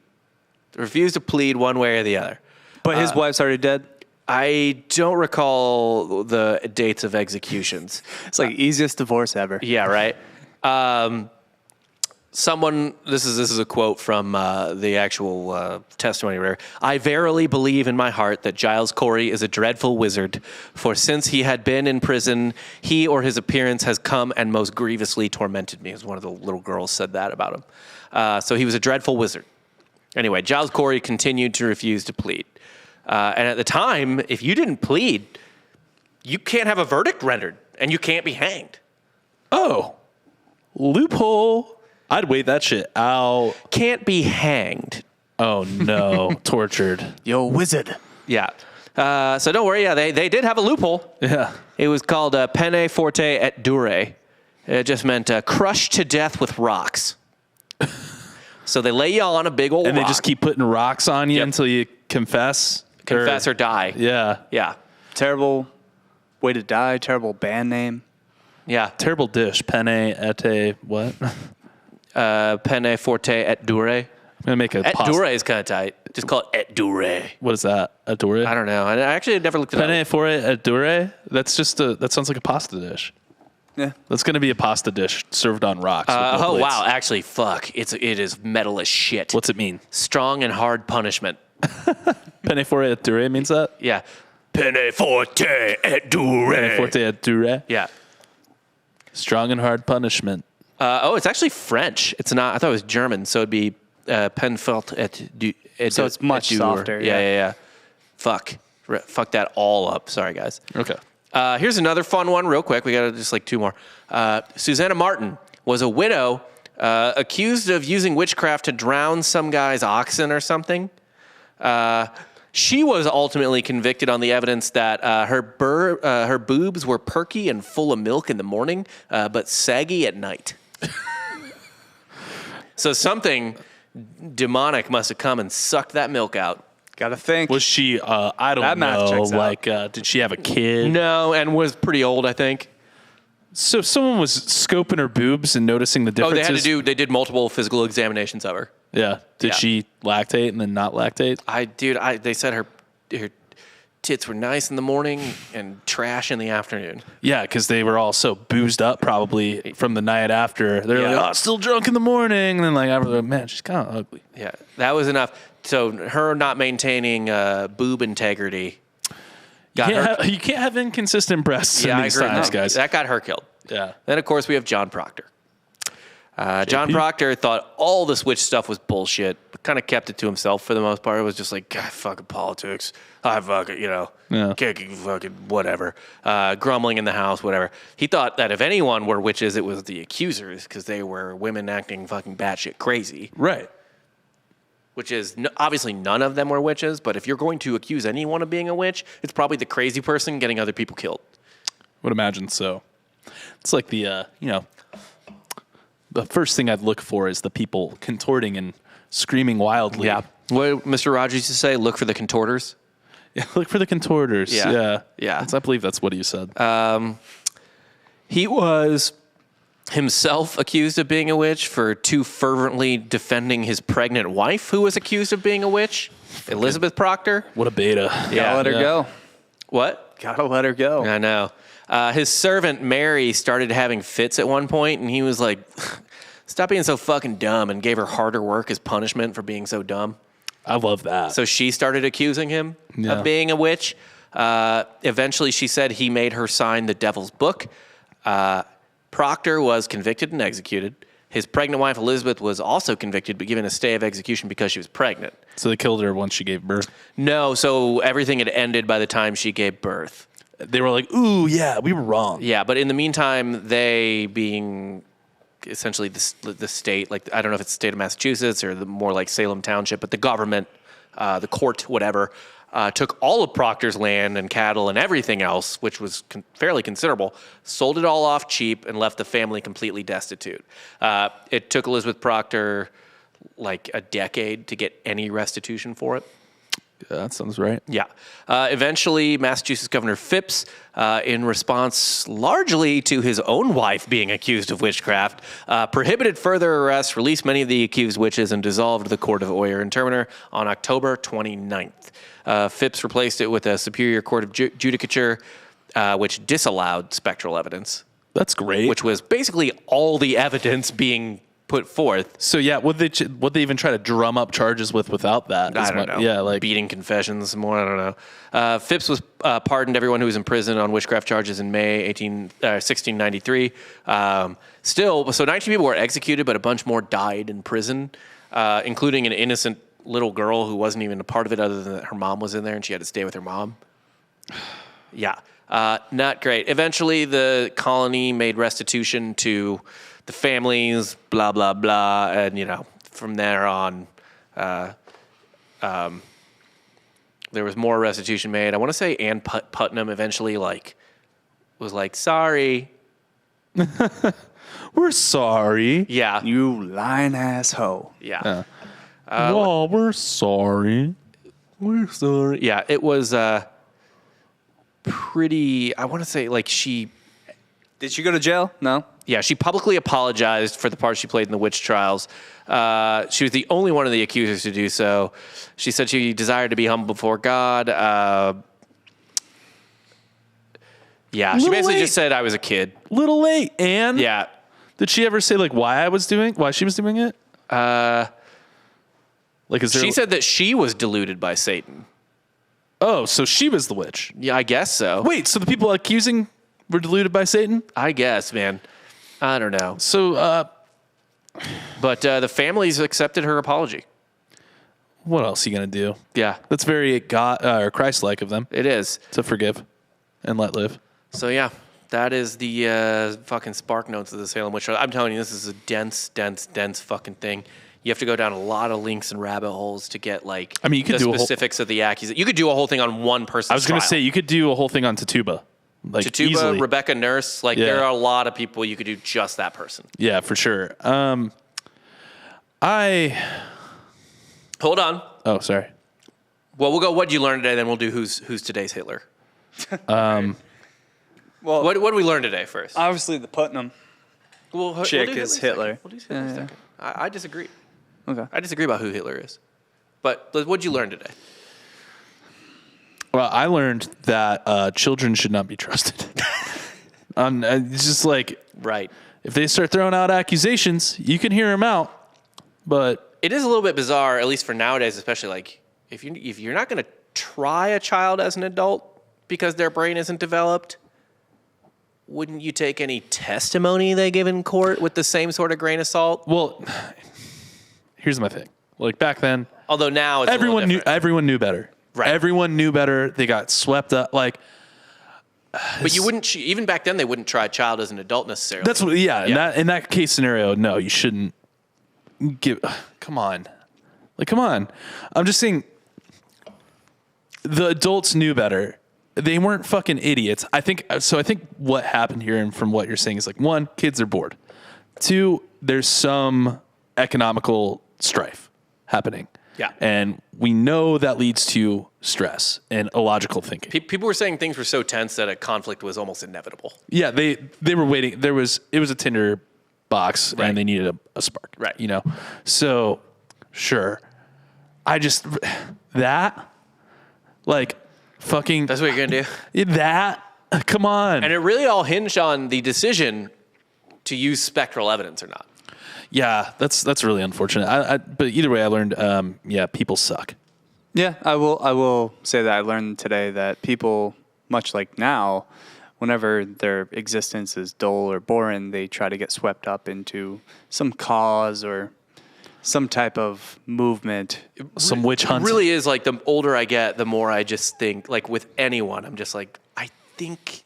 S2: Refused to plead one way or the other.
S4: But his wife's already dead.
S2: I don't recall the dates of executions.
S4: It's like easiest divorce ever.
S2: Yeah, right. This is a quote from the actual testimony. Where I verily believe in my heart that Giles Corey is a dreadful wizard, for since he had been in prison, he or his appearance has come and most grievously tormented me. As one of the little girls said that about him. So he was a dreadful wizard. Anyway, Giles Corey continued to refuse to plead. And at the time, if you didn't plead, you can't have a verdict rendered, and you can't be hanged.
S3: Oh. Loophole. I'd wait that shit out.
S2: Can't be hanged.
S3: Oh, no. Tortured.
S4: Yo, wizard.
S2: Yeah. So don't worry. Yeah, they did have a loophole.
S3: Yeah.
S2: It was called pene forte et dure. It just meant crushed to death with rocks. So they lay you on a big old
S3: And
S2: rock.
S3: they just keep putting rocks on you until you confess.
S2: Confess or die.
S3: Yeah.
S2: Yeah.
S4: Terrible way to die. Terrible band name.
S2: Yeah.
S3: Terrible dish. Penne et what?
S2: Pene forte et dure.
S3: I'm going to make a
S2: Et
S3: pasta.
S2: dure is kind of tight. Just call it et dure.
S3: What is that? A dure?
S2: I don't know. I actually never looked at
S3: Penne
S2: it.
S3: forte et dure? That sounds like a pasta dish.
S4: Yeah.
S3: That's going to be a pasta dish served on rocks. with no
S2: Oh,
S3: plates.
S2: wow. Actually, fuck. It is metal as shit.
S3: What's it mean?
S2: Strong and hard punishment.
S3: Penne forte et dure means that?
S2: Yeah. Pene forte et dure.
S3: Penne forte et dure?
S2: Yeah.
S3: Strong and hard punishment.
S2: It's actually French. It's not. I thought it was German, so it'd be pen fort et du.
S4: So it's much softer,
S2: Yeah. Fuck that all up. Sorry, guys.
S3: Okay.
S2: Here's another fun one, real quick. We got just like two more. Susanna Martin was a widow accused of using witchcraft to drown some guy's oxen or something. She was ultimately convicted on the evidence that her boobs were perky and full of milk in the morning, but saggy at night. So something demonic must have come and sucked that milk out.
S4: Gotta think.
S3: Was she, I don't
S4: That math
S3: know,
S4: checks out.
S3: like, did she have a kid?
S2: No, and was pretty old, I think.
S3: So someone was scoping her boobs and noticing the
S2: Oh,
S3: differences?
S2: they did multiple physical examinations of her.
S3: Yeah. Did
S2: Yeah.
S3: she lactate and then not lactate?
S2: They said her tits were nice in the morning and trash in the afternoon.
S3: Yeah, because they were all so boozed up probably from the night after. They're
S2: Yeah.
S3: like, oh, still drunk in the morning. And then like, after, like, man, she's kind of ugly.
S2: Yeah, that was enough. So her not maintaining boob integrity got her.
S3: You can't have inconsistent breasts
S2: Yeah,
S3: in
S2: I
S3: these
S2: agree.
S3: times, guys.
S2: That got her killed.
S3: Yeah.
S2: Then, of course, we have John Proctor. John Proctor thought all this witch stuff was bullshit, but kind of kept it to himself for the most part. It was just like, God, fucking politics. I fucking, kicking fucking whatever. Grumbling in the house, whatever. He thought that if anyone were witches, it was the accusers because they were women acting fucking batshit crazy.
S3: Right.
S2: Which is, obviously none of them were witches, but if you're going to accuse anyone of being a witch, it's probably the crazy person getting other people killed.
S3: Would imagine so. It's like the first thing I'd look for is the people contorting and screaming wildly.
S2: Yeah. What Mr. Rogers used to say, look for the contorters.
S3: Yeah, look for the contorters.
S2: Yeah.
S3: Yeah. I believe that's what he said.
S2: He was himself accused of being a witch for too fervently defending his pregnant wife, who was accused of being a witch, Elizabeth Proctor.
S3: What a beta.
S2: Yeah.
S4: Gotta let her go.
S2: What?
S4: Gotta let her go.
S2: I know. His servant, Mary, started having fits at one point, and he was like, stop being so fucking dumb, and gave her harder work as punishment for being so dumb.
S3: I love that.
S2: So she started accusing him of being a witch. Eventually, she said he made her sign the devil's book. Proctor was convicted and executed. His pregnant wife, Elizabeth, was also convicted but given a stay of execution because she was pregnant.
S3: So they killed her once she gave birth.
S2: No, so everything had ended by the time she gave birth.
S3: They were like, ooh, yeah, we were wrong.
S2: Yeah, but in the meantime, they being essentially the state, like I don't know if it's the state of Massachusetts or the more like Salem Township, but the government, the court, whatever, took all of Proctor's land and cattle and everything else, which was fairly considerable, sold it all off cheap and left the family completely destitute. It took Elizabeth Proctor like a decade to get any restitution for it.
S3: Yeah, that sounds right.
S2: Yeah. Eventually, Massachusetts Governor Phipps, in response largely to his own wife being accused of witchcraft, prohibited further arrests, released many of the accused witches, and dissolved the Court of Oyer and Terminer on October 29th. Phipps replaced it with a Superior Court of Judicature, which disallowed spectral evidence.
S3: That's great.
S2: Which was basically all the evidence being put forth.
S3: So yeah, would they even try to drum up charges without that?
S2: I don't know.
S3: Yeah, like
S2: beating confessions more. I don't know. Phipps was pardoned everyone who was in prison on witchcraft charges in May 1693. Still, so 19 people were executed, but a bunch more died in prison, including an innocent little girl who wasn't even a part of it other than that her mom was in there and she had to stay with her mom. Yeah. Not great. Eventually, the colony made restitution to the families, blah, blah, blah. And, from there on, there was more restitution made. I want to say Ann Putnam eventually, was like, sorry.
S3: we're sorry.
S2: Yeah.
S4: You lying ass hoe.
S2: Yeah.
S3: We're sorry.
S2: We're sorry. Yeah, it was pretty, I want to say, she...
S4: Did she go to jail? No.
S2: Yeah, she publicly apologized for the part she played in the witch trials. She was the only one of the accusers to do so. She said she desired to be humble before God. She basically just said I was a kid.
S3: Little late, Anne.
S2: Yeah.
S3: Did she ever say why she was doing it?
S2: She said that she was deluded by Satan.
S3: Oh, so she was the witch.
S2: Yeah, I guess so.
S3: Wait, so the people accusing were deluded by Satan?
S2: I guess, man. I don't know.
S3: So,
S2: but the families accepted her apology.
S3: What else are you going to do?
S2: Yeah.
S3: That's very God or Christ-like of them.
S2: It is.
S3: To forgive and let live.
S2: So, yeah, that is the fucking spark notes of the Salem Witch Trials. I'm telling you, this is a dense fucking thing. You have to go down a lot of links and rabbit holes to get
S3: you could
S2: the
S3: do
S2: specifics of the accusation. You could do a whole thing on one person's
S3: I was going to say, you could do a whole thing on Tituba.
S2: Tituba,
S3: easily.
S2: Rebecca Nurse, there are a lot of people you could do just that person.
S3: Yeah, for sure.
S2: Hold on.
S3: Oh, sorry.
S2: Well, we'll go, what'd you learn today? Then we'll do who's today's Hitler.
S4: Well,
S2: What did we learn today first?
S4: obviously the Putnam.
S2: We'll
S4: Chick
S2: do
S4: is
S2: Hitler
S4: Hitler.
S2: second. We'll do Hitler second. I disagree.
S4: Okay.
S2: I disagree about who Hitler is. But what'd you learn today?
S3: Well, I learned that children should not be trusted. It's just like,
S2: Right.
S3: if they start throwing out accusations, you can hear them out. But
S2: It is a little bit bizarre, at least for nowadays, especially like if you're not going to try a child as an adult because their brain isn't developed, wouldn't you take any testimony they give in court with the same sort of grain of salt?
S3: well, here's my thing. Like back then,
S2: Although now it's
S3: everyone
S2: a
S3: knew
S2: little different.
S3: everyone knew better.
S2: Right.
S3: Everyone knew better. They got swept up. Like
S2: But you wouldn't even back then they wouldn't try a child as an adult necessarily.
S3: that's what. Yeah.
S2: Yeah.
S3: In that case scenario, no, you shouldn't give. Come on. Like, come on. I'm just saying. The adults knew better. They weren't fucking idiots. I think so. I think what happened here, and from what you're saying, is like, one, kids are bored. Two, there's some economical strife happening.
S2: Yeah.
S3: And we know that leads to stress and illogical thinking.
S2: People were saying things were so tense that a conflict was almost inevitable.
S3: Yeah, they were waiting. It was a Tinder box,
S2: Right.
S3: and they needed a spark.
S2: Right.
S3: You know. So, sure. I just that, like, fucking
S2: That's what you're going to do?
S3: that. Come on.
S2: And it really all hinged on the decision to use spectral evidence or not.
S3: Yeah, that's really unfortunate. But either way, I learned. People suck.
S4: Yeah, I will say that I learned today that people, much like now, whenever their existence is dull or boring, they try to get swept up into some cause or some type of movement.
S3: Some witch hunt.
S2: It really is like the older I get, the more I just think, like with anyone, I'm just like, I think,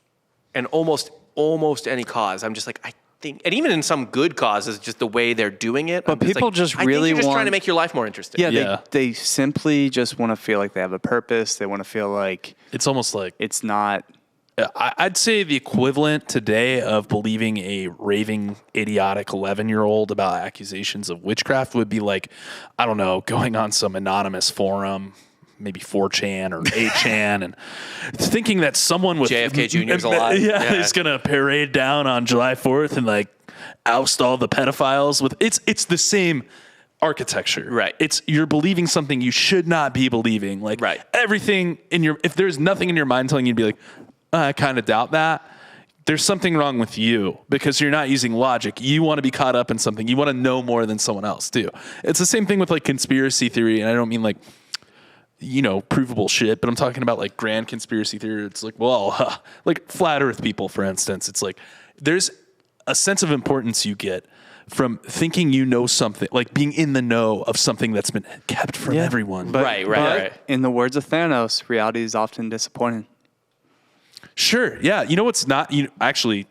S2: and almost any cause, I'm just like, I think, and even in some good causes, just the way they're doing it.
S4: But people just
S2: I
S4: really
S2: think you're just trying
S4: want-
S2: to make your life more interesting.
S4: Yeah,
S3: Yeah.
S4: They simply just want to feel like they have a purpose. They want to feel like
S3: It's almost like
S4: it's not.
S3: I'd say the equivalent today of believing a raving, idiotic 11-year-old about accusations of witchcraft would be like, I don't know, going on some anonymous forum, maybe 4chan or 8chan, and thinking that someone with
S2: JFK Jr.'s alive.
S3: Yeah, is going to parade down on July 4th and like oust all the pedophiles with it's the same architecture.
S2: Right.
S3: It's you're believing something you should not be believing. Like
S2: Right.
S3: everything if there's nothing in your mind telling you to be like, I kind of doubt that. There's something wrong with you because you're not using logic. You want to be caught up in something. You want to know more than someone else too. It's the same thing with like conspiracy theory. And I don't mean like, provable shit, but I'm talking about like grand conspiracy theory. It's like, well, like flat earth people, for instance, it's like, there's a sense of importance you get from thinking you know something, like being in the know of something that's been kept from everyone.
S4: But,
S2: Right.
S4: In the words of Thanos, reality is often disappointing.
S3: Sure. Yeah. You know what's not, actually,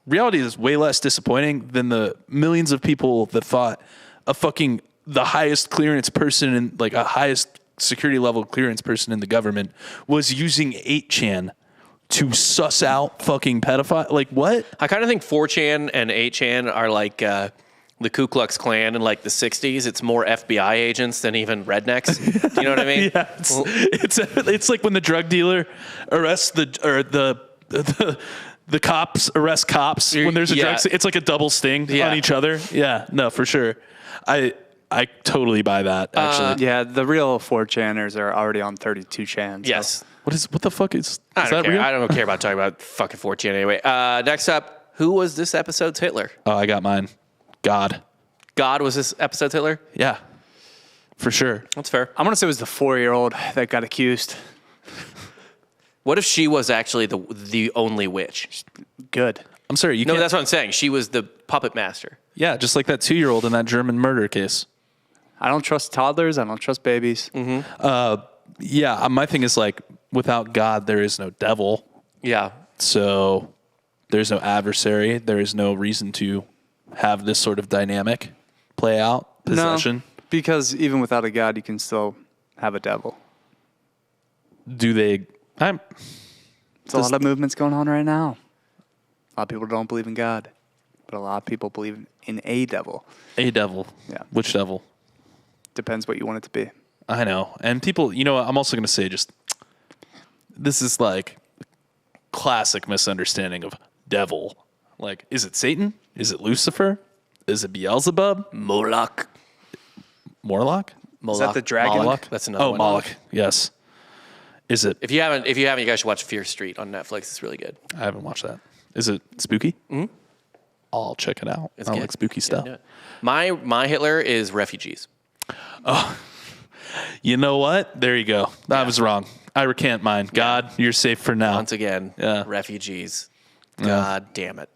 S3: reality is way less disappointing than the millions of people that thought the highest clearance person and like a highest security level clearance person in the government was using 8chan to suss out fucking pedophile. Like what?
S2: I kind of think 4chan and 8chan are like the Ku Klux Klan in like the 60s. It's more FBI agents than even rednecks. Do you know what I mean?
S3: Yeah. It's like when the drug dealer arrests the cops arrest cops when there's a
S2: Yeah.
S3: drug. It's like a double sting
S2: Yeah.
S3: on each other. Yeah. No, for sure. I totally buy that. Actually.
S4: Yeah, the real 4chaners are already on 32chan. So.
S2: Yes.
S3: What the fuck is
S2: I
S3: that
S2: don't care.
S3: real?
S2: I don't care about talking about fucking 4chan anyway. Next up, who was this episode's Hitler?
S3: Oh, I got mine. God.
S2: God was this episode's Hitler?
S3: Yeah. For sure.
S2: That's fair.
S4: I'm going to say it was the 4-year-old that got accused.
S2: What if she was actually the only witch?
S4: Good.
S3: I'm sorry. You
S2: No,
S3: can't.
S2: that's what I'm saying. She was the puppet master.
S3: Yeah, just like that 2-year-old in that German murder case.
S4: I don't trust toddlers. I don't trust babies.
S3: Yeah, my thing is like, without God, there is no devil.
S2: Yeah.
S3: So there's no adversary. There is no reason to have this sort of dynamic play out. Possession.
S4: No, because even without a God, you can still have a devil.
S3: Do they?
S4: There's a lot of movements going on right now. A lot of people don't believe in God, but a lot of people believe in a devil.
S3: A devil.
S4: Yeah.
S3: Which devil?
S4: Depends what you want it to be.
S3: I know. And people, I'm also going to say just, this is like classic misunderstanding of devil. Like, is it Satan? Is it Lucifer? Is it Beelzebub?
S2: Moloch.
S3: Morlock?
S4: Is that the dragon?
S2: Moloch. That's another
S3: Oh,
S2: one.
S3: Moloch. Yes. Is it?
S2: If you haven't, you guys should watch Fear Street on Netflix. It's really good.
S3: I haven't watched that. Is it spooky? Mm-hmm. I'll check it out. I like spooky stuff.
S2: My Hitler is refugees.
S3: Oh, you know what? There you go. I was wrong. I recant mine. God, you're safe for now.
S2: Once again, refugees. God damn it.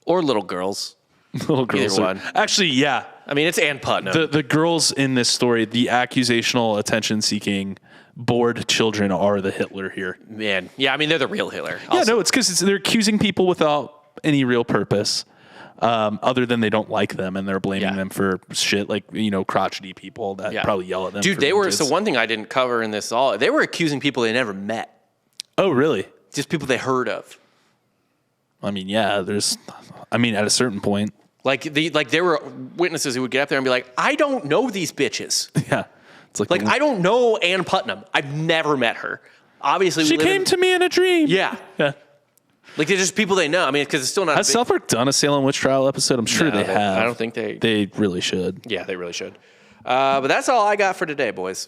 S2: Or little girls.
S3: Little girls.
S2: Either one.
S3: Actually, yeah.
S2: I mean, it's Ann Putnam.
S3: The girls in this story, the accusational, attention-seeking, bored children are the Hitler here.
S2: Man. Yeah, I mean, they're the real Hitler.
S3: Yeah, no, it's because they're accusing people without any real purpose. Other than they don't like them and they're blaming them for shit like, crotchety people that probably yell at them.
S2: Dude, they were, kids. So one thing I didn't cover in this they were accusing people they never met.
S3: Oh, really?
S2: Just people they heard of.
S3: I mean, yeah, at a certain point.
S2: Like there were witnesses who would get up there and be like, I don't know these bitches.
S3: Yeah. It's
S2: like I don't know Ann Putnam. I've never met her. Obviously,
S3: she came to me in a dream.
S2: Yeah. Like, they're just people they know. I mean, because it's still not.
S3: Has South Park done a Salem Witch Trial episode? I'm sure they have.
S2: I don't think they.
S3: They really should.
S2: Yeah, they really should. But that's all I got for today, boys.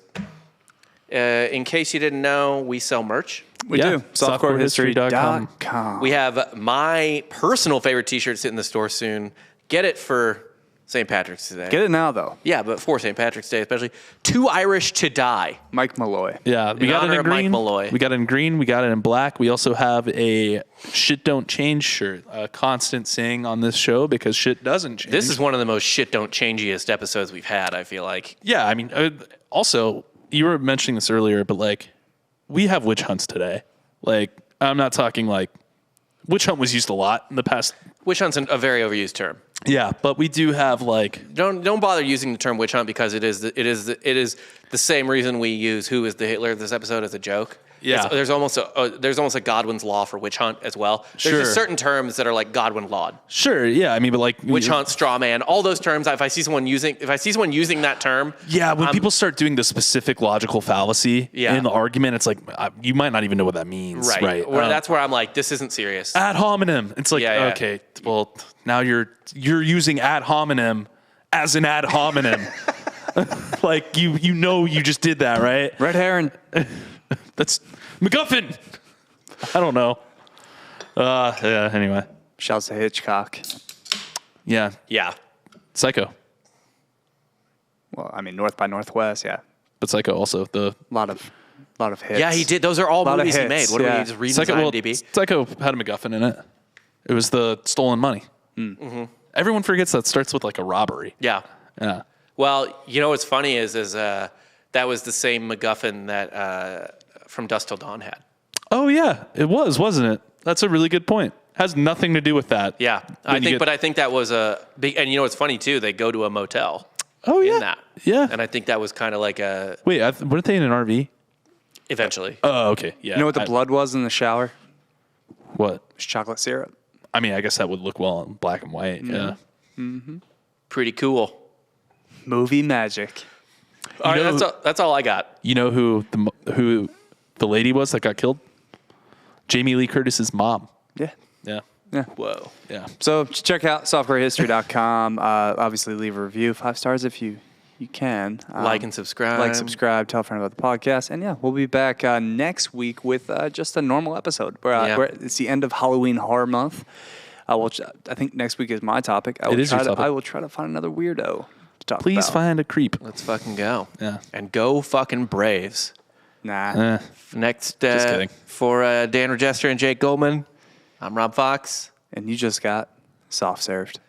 S2: In case you didn't know, we sell merch.
S4: We do. Softcorehistory.com.
S2: We have my personal favorite T-shirt sitting in the store soon. Get it for St. Patrick's Day.
S4: Get it now, though.
S2: Yeah, but for St. Patrick's Day especially. Too Irish to Die.
S4: Mike Malloy.
S3: Yeah, we got it in green. We got it in green. We got it in black. We also have a shit don't change shirt. A constant saying on this show because shit doesn't change.
S2: This is one of the most shit don't changeiest episodes we've had, I feel like.
S3: Yeah, I mean, also, you were mentioning this earlier, but like, we have witch hunts today. Like, I'm not talking like, witch hunt was used a lot in the past.
S2: Witch hunt's a very overused term.
S3: Yeah, but we do have like
S2: don't bother using the term witch hunt because it is the same reason we use who is the Hitler this episode as a joke.
S3: Yeah,
S2: there's almost a Godwin's law for witch hunt as well. There's just certain terms that are like Godwin lawed.
S3: Sure, yeah, I mean, but like
S2: witch hunt, straw man, all those terms. If I see someone using that term,
S3: when people start doing the specific logical fallacy in the argument, it's like you might not even know what that means, right?
S2: That's where I'm like, this isn't serious.
S3: Ad hominem. It's like okay, well now you're using ad hominem as an ad hominem. Like you just did that, right?
S4: Red herring.
S3: That's MacGuffin. I don't know. Anyway.
S4: Shouts to Hitchcock.
S3: Yeah. Psycho.
S4: Well, I mean, North by Northwest, yeah.
S3: But Psycho also a lot of hits.
S2: Yeah, he did. Those are all movies he made. What do we just read his IMDb?
S3: Psycho had a MacGuffin in it. It was the stolen money. Mm-hmm. Everyone forgets that starts with like a robbery.
S2: Yeah. Well, you know what's funny is that was the same MacGuffin that From Dusk Till Dawn had.
S3: Oh yeah, it was, wasn't it? That's a really good point. Has nothing to do with that.
S2: Yeah, I think that was a big. And you know what's funny too? They go to a motel.
S3: Oh yeah.
S2: In that.
S3: Yeah.
S2: And I think that was kind of like a.
S3: Wait, weren't they in an RV?
S2: Eventually.
S3: Oh, okay. Yeah.
S4: You know what the blood was in the shower?
S3: What?
S4: It's chocolate syrup.
S3: I mean, I guess that would look well in black and white. Yeah.
S2: Mm-hmm. Pretty cool.
S4: Movie magic.
S2: All right, that's all I got.
S3: You know who the lady was that got killed? Jamie Lee Curtis's mom.
S4: Yeah.
S2: Whoa.
S3: Yeah.
S4: So check out softcorehistory.com. Obviously, leave a review, 5 stars if you can.
S2: Like and subscribe.
S4: Tell a friend about the podcast. And yeah, we'll be back next week with just a normal episode. Where it's the end of Halloween Horror Month. I think next week is my topic. I will try to find another weirdo to talk about.
S3: Please find a creep.
S2: Let's fucking go.
S3: Yeah.
S2: And go fucking Braves.
S4: Nah.
S2: Next,
S3: just kidding.
S2: For Dan Regester and Jake Goldman, I'm Rob Fox.
S4: And you just got soft served.